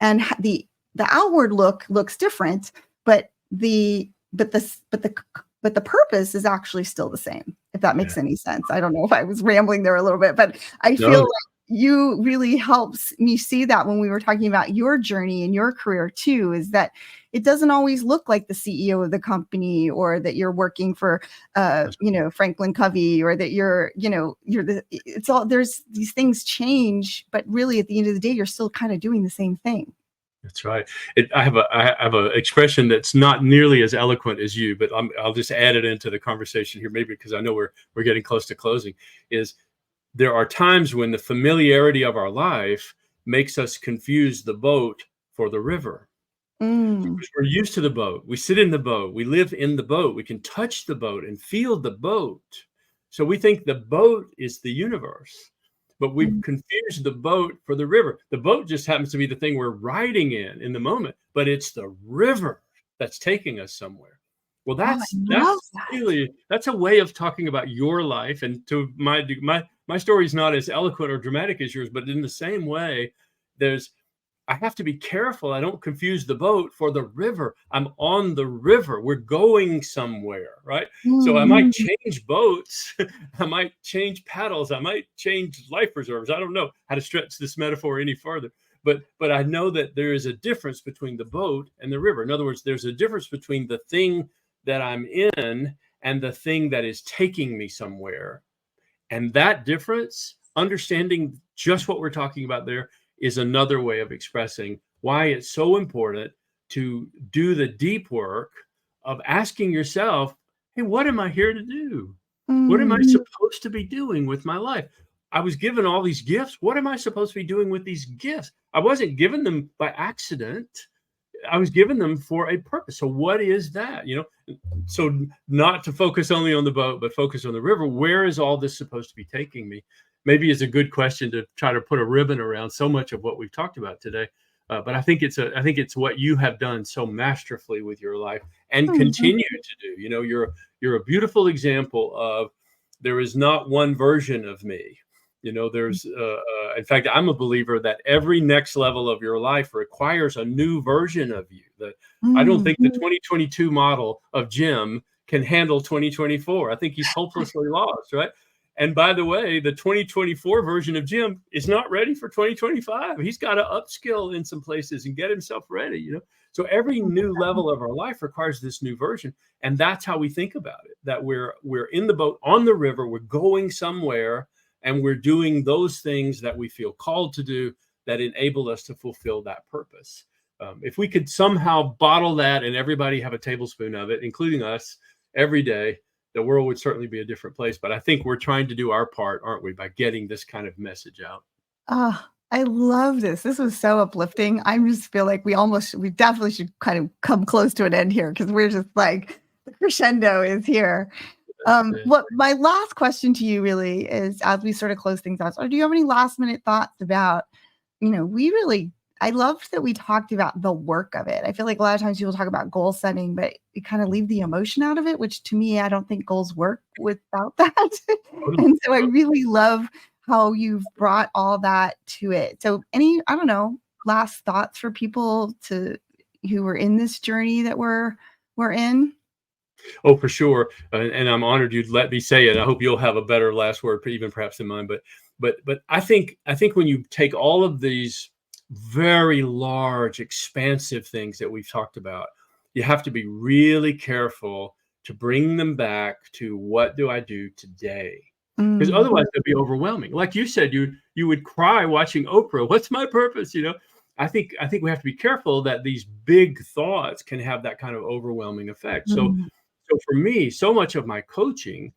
and the outward look looks different, but the purpose is actually still the same, if that Yeah. makes any sense. I don't know if I was rambling there a little bit, but I feel No, like you really helps me see that when we were talking about your journey and your career too, is that it doesn't always look like the CEO of the company, or that you're working for Franklin Covey, or that it's all, there's these things change, but really at the end of the day, you're still kind of doing the same thing. that's right. I have a expression that's not nearly as eloquent as you, but I'll just add it into the conversation here, maybe because I know we're getting close to closing. Is there are times when the familiarity of our life makes us confuse the boat for the river. Mm. Because we're used to the boat. We sit in the boat. We live in the boat. We can touch the boat and feel the boat. So we think the boat is the universe, but we've Mm. confused the boat for the river. The boat just happens to be the thing we're riding in the moment, but it's the river that's taking us somewhere. Well, Oh, I that's love that's that. really that's a way of talking about your life. And to my story is not as eloquent or dramatic as yours, but in the same way, there's I have to be careful I don't confuse the boat for the river. I'm on the river. We're going somewhere, right? So I might Mm. change boats. I might change paddles. I might change life preservers. I don't know how to stretch this metaphor any further. But I know that there is a difference between the boat and the river. In other words, there's a difference between the thing that I'm in and the thing that is taking me somewhere. And that difference, understanding just what we're talking about there, is another way of expressing why it's so important to do the deep work of asking yourself, hey, what am I here to do? What am I Mm. supposed to be doing with my life? I was given all these gifts. What am I supposed to be doing with these gifts? I wasn't given them by accident. I was given them for a purpose. So what is that? So not to focus only on the boat, but focus on the river. Where is all this supposed to be taking me? Maybe is a good question to try to put a ribbon around so much of what we've talked about today. But I think it's what you have done so masterfully with your life and Mm. continue to do. You're a beautiful example of there is not one version of me. There's in fact, I'm a believer that every next level of your life requires a new version of you. That I don't Mm. think the 2022 model of Jim can handle 2024. I think he's hopelessly lost, right? And by the way, the 2024 version of Jim is not ready for 2025. He's got to upskill in some places and get himself ready. So every new level of our life requires this new version. And that's how we think about it, that we're in the boat on the river, we're going somewhere, and we're doing those things that we feel called to do that enable us to fulfill that purpose. If we could somehow bottle that and everybody have a tablespoon of it, including us, every day, the world would certainly be a different place. But I think we're trying to do our part, aren't we, by getting this kind of message out? Ah, I love this. This was so uplifting. I just feel like we definitely should kind of come close to an end here, because we're just like the crescendo is here. Yeah. What my last question to you really is, as we sort of close things out, or do you have any last minute thoughts about, I loved that we talked about the work of it. I feel like a lot of times people talk about goal setting, but you kind of leave the emotion out of it, which to me, I don't think goals work without that. Totally. And so I really love how you've brought all that to it. So I don't know, last thoughts for people who were in this journey that we're in? Oh, for sure. And I'm honored you'd let me say it. I hope you'll have a better last word, even perhaps than mine. But I think when you take all of these very large, expansive things that we've talked about, you have to be really careful to bring them back to what do I do today? Because Mm. otherwise they'll be overwhelming. Like you said, you would cry watching Oprah. What's my purpose? I think we have to be careful that these big thoughts can have that kind of overwhelming effect. Mm. So for me, so much of my coaching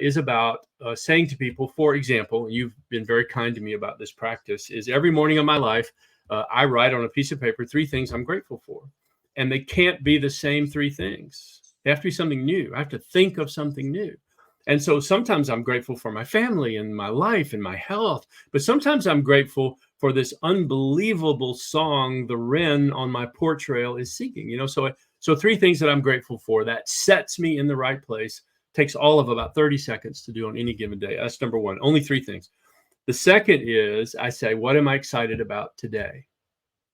is about saying to people, for example, and you've been very kind to me about this practice, is every morning of my life, I write on a piece of paper 3 things I'm grateful for. And they can't be the same 3 things. They have to be something new. I have to think of something new. And so sometimes I'm grateful for my family and my life and my health, but sometimes I'm grateful for this unbelievable song the wren on my porch rail is singing. So 3 things that I'm grateful for that sets me in the right place. Takes all of about 30 seconds to do on any given day. That's number one. Only 3 things. The second is I say, what am I excited about today?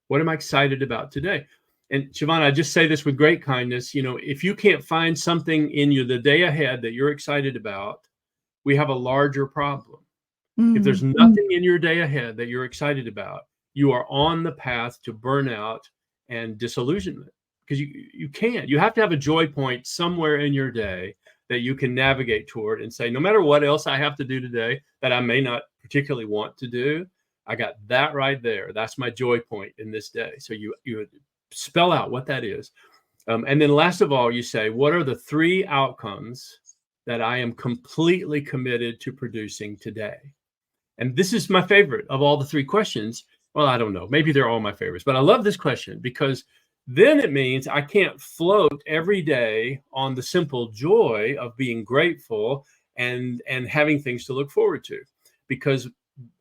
What am I excited about today? And Siobhan, I just say this with great kindness. If you can't find something in you the day ahead that you're excited about, we have a larger problem. If there's nothing in your day ahead that you're excited about, you are on the path to burnout and disillusionment, because you can't. You have to have a joy point somewhere in your day that you can navigate toward and say, no matter what else I have to do today that I may not particularly want to do, I got that right there. That's my joy point in this day. So you spell out what that is. And then last of all, you say, what are the 3 outcomes that I am completely committed to producing today? And this is my favorite of all the 3 questions. Well, I don't know. Maybe they're all my favorites, but I love this question, because then it means I can't float every day on the simple joy of being grateful and having things to look forward to, because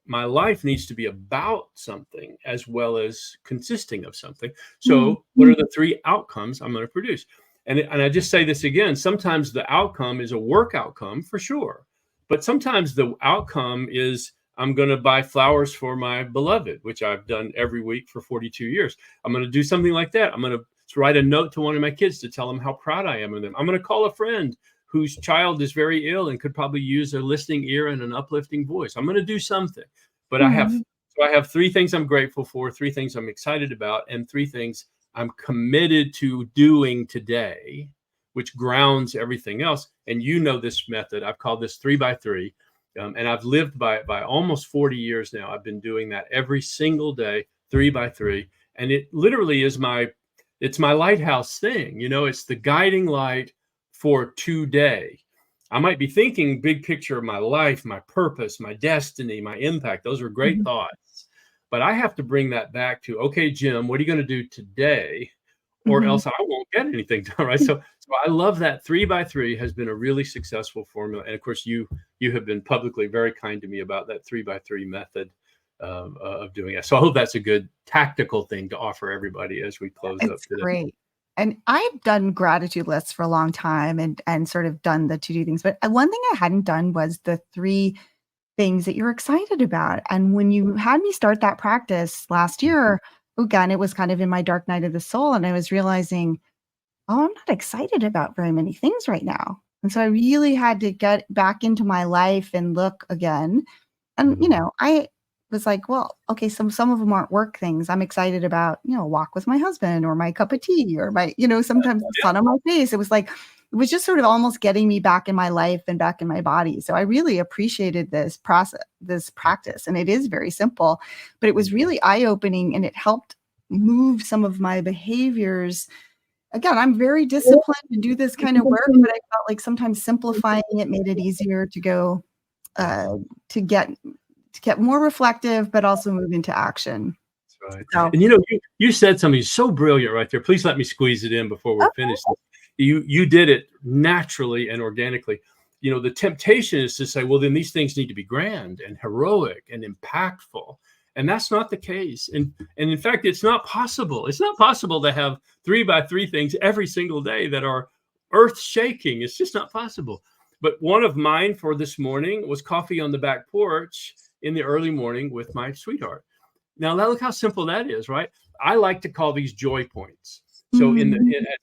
my life needs to be about something as well as consisting of something. So what are the 3 outcomes I'm going to produce? And I just say this again, sometimes the outcome is a work outcome for sure, but sometimes the outcome is I'm going to buy flowers for my beloved, which I've done every week for 42 years. I'm going to do something like that. I'm going to write a note to one of my kids to tell them how proud I am of them. I'm going to call a friend whose child is very ill and could probably use a listening ear and an uplifting voice. I'm going to do something. But I have 3 things I'm grateful for, 3 things I'm excited about, and 3 things I'm committed to doing today, which grounds everything else. And this method, I've called this 3 by 3. And I've lived by it by almost 40 years now. I've been doing that every single day, 3 by 3. And it literally is it's my lighthouse thing. It's the guiding light for today. I might be thinking big picture of my life, my purpose, my destiny, my impact. Those are great thoughts. But I have to bring that back to, okay, Jim, what are you going to do today? Or else I won't get anything done, right? So I love that 3 by 3 has been a really successful formula. And of course, you have been publicly very kind to me about that 3 by 3 method of doing it. So I hope that's a good tactical thing to offer everybody as we close up today. Great. And I've done gratitude lists for a long time and sort of done the to-do things. But one thing I hadn't done was the 3 things that you're excited about. And when you had me start that practice last year, again, it was kind of in my dark night of the soul. And I was realizing, oh, I'm not excited about very many things right now. And so I really had to get back into my life and look again. And, I was like, well, okay, some of them aren't work things. I'm excited about, a walk with my husband or my cup of tea or my, sometimes the sun on my face. It was just sort of almost getting me back in my life and back in my body. So I really appreciated this practice. And it is very simple, but it was really eye-opening, and it helped move some of my behaviors. Again, I'm very disciplined to do this kind of work, but I felt like sometimes simplifying it made it easier to go to get more reflective, but also move into action. That's right. So, and you said something so brilliant right there. Please let me squeeze it in before we're finished. You did it naturally and organically. The temptation is to say, well, then these things need to be grand and heroic and impactful. And that's not the case. And in fact, it's not possible. It's not possible to have 3 by 3 things every single day that are earth shaking. It's just not possible. But one of mine for this morning was coffee on the back porch in the early morning with my sweetheart. Now, look how simple that is, right? I like to call these joy points. So as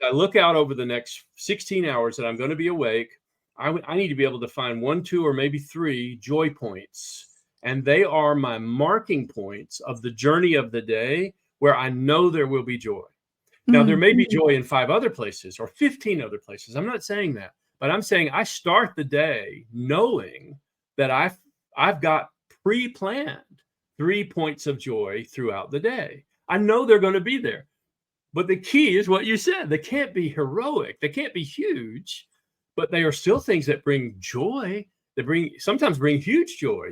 I look out over the next 16 hours that I'm going to be awake, I need to be able to find 1, 2, or maybe 3 joy points. And they are my marking points of the journey of the day where I know there will be joy. Now, there may be joy in 5 other places or 15 other places. I'm not saying that, but I'm saying I start the day knowing that I've got pre-planned 3 points of joy throughout the day. I know they're going to be there. But the key is what you said. They can't be heroic. They can't be huge, but they are still things that bring joy. They sometimes bring huge joy,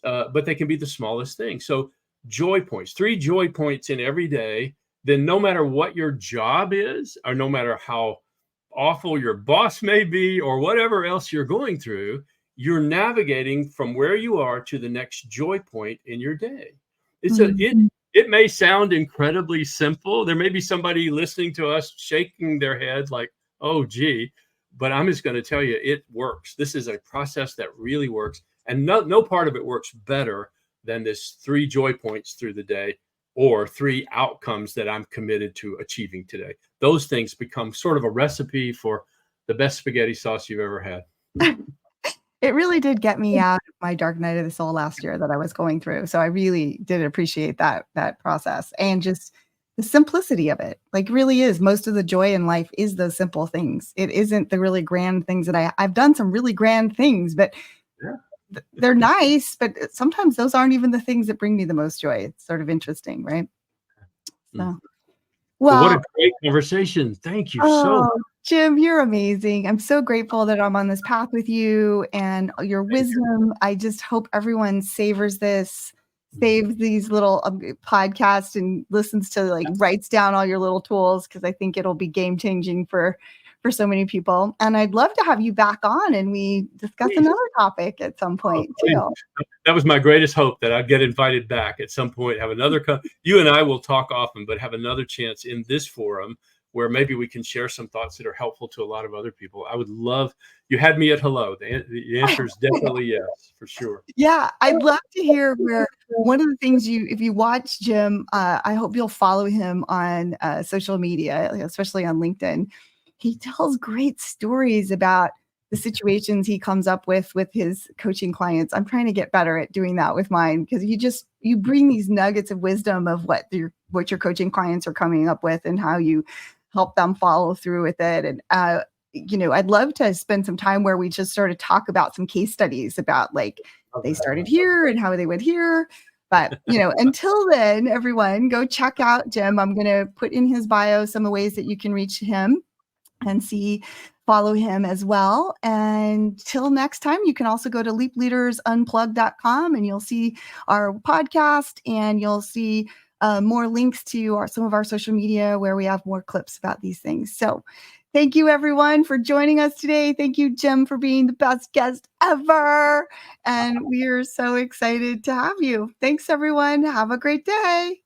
but they can be the smallest thing. So joy points, 3 joy points in every day. Then no matter what your job is, or no matter how awful your boss may be, or whatever else you're going through, you're navigating from where you are to the next joy point in your day. It may sound incredibly simple. There may be somebody listening to us shaking their head like, oh, gee, but I'm just going to tell you, it works. This is a process that really works. And no part of it works better than this 3 joy points through the day, or 3 outcomes that I'm committed to achieving today. Those things become sort of a recipe for the best spaghetti sauce you've ever had. It really did get me out of my dark night of the soul last year that I was going through. So I really did appreciate that process, and just the simplicity of it. Like, really is most of the joy in life is those simple things. It isn't the really grand things that I've done some really grand things, but Yeah. they're nice, but sometimes those aren't even the things that bring me the most joy. It's sort of interesting, right? Mm. So, Well, what well, a great conversation. Thank you so oh, much. Jim, you're amazing. I'm so grateful that I'm on this path with you and your Thank you. wisdom. I just hope everyone savors this, Mm. saves these little podcasts and listens to, like, writes down all your little tools, because I think it'll be game changing for so many people. And I'd love to have you back on and we discuss Please. another topic at some Oh, point please. too. That was my greatest hope, that I'd get invited back at some point, have another you and I will talk often, but have another chance in this forum where maybe we can share some thoughts that are helpful to a lot of other people. I would love. You had me at hello. The answer is definitely yes, for sure. Yeah, I'd love to hear where one of the things if you watch Jim, I hope you'll follow him on social media, especially on LinkedIn. He tells great stories about the situations he comes up with his coaching clients. I'm trying to get better at doing that with mine, because you bring these nuggets of wisdom of what your coaching clients are coming up with and how you help them follow through with it. And I'd love to spend some time where we just sort of talk about some case studies about, like, Love they that. started here and how they went here. But, until then, everyone, go check out Jim. I'm going to put in his bio some of the ways that you can reach him and follow him as well. And till next time, you can also go to leapleadersunplugged.com and you'll see our podcast, and you'll see more links to some of our social media where we have more clips about these things. So thank you, everyone, for joining us today. Thank you, Jim, for being the best guest ever. And we are so excited to have you. Thanks, everyone. Have a great day.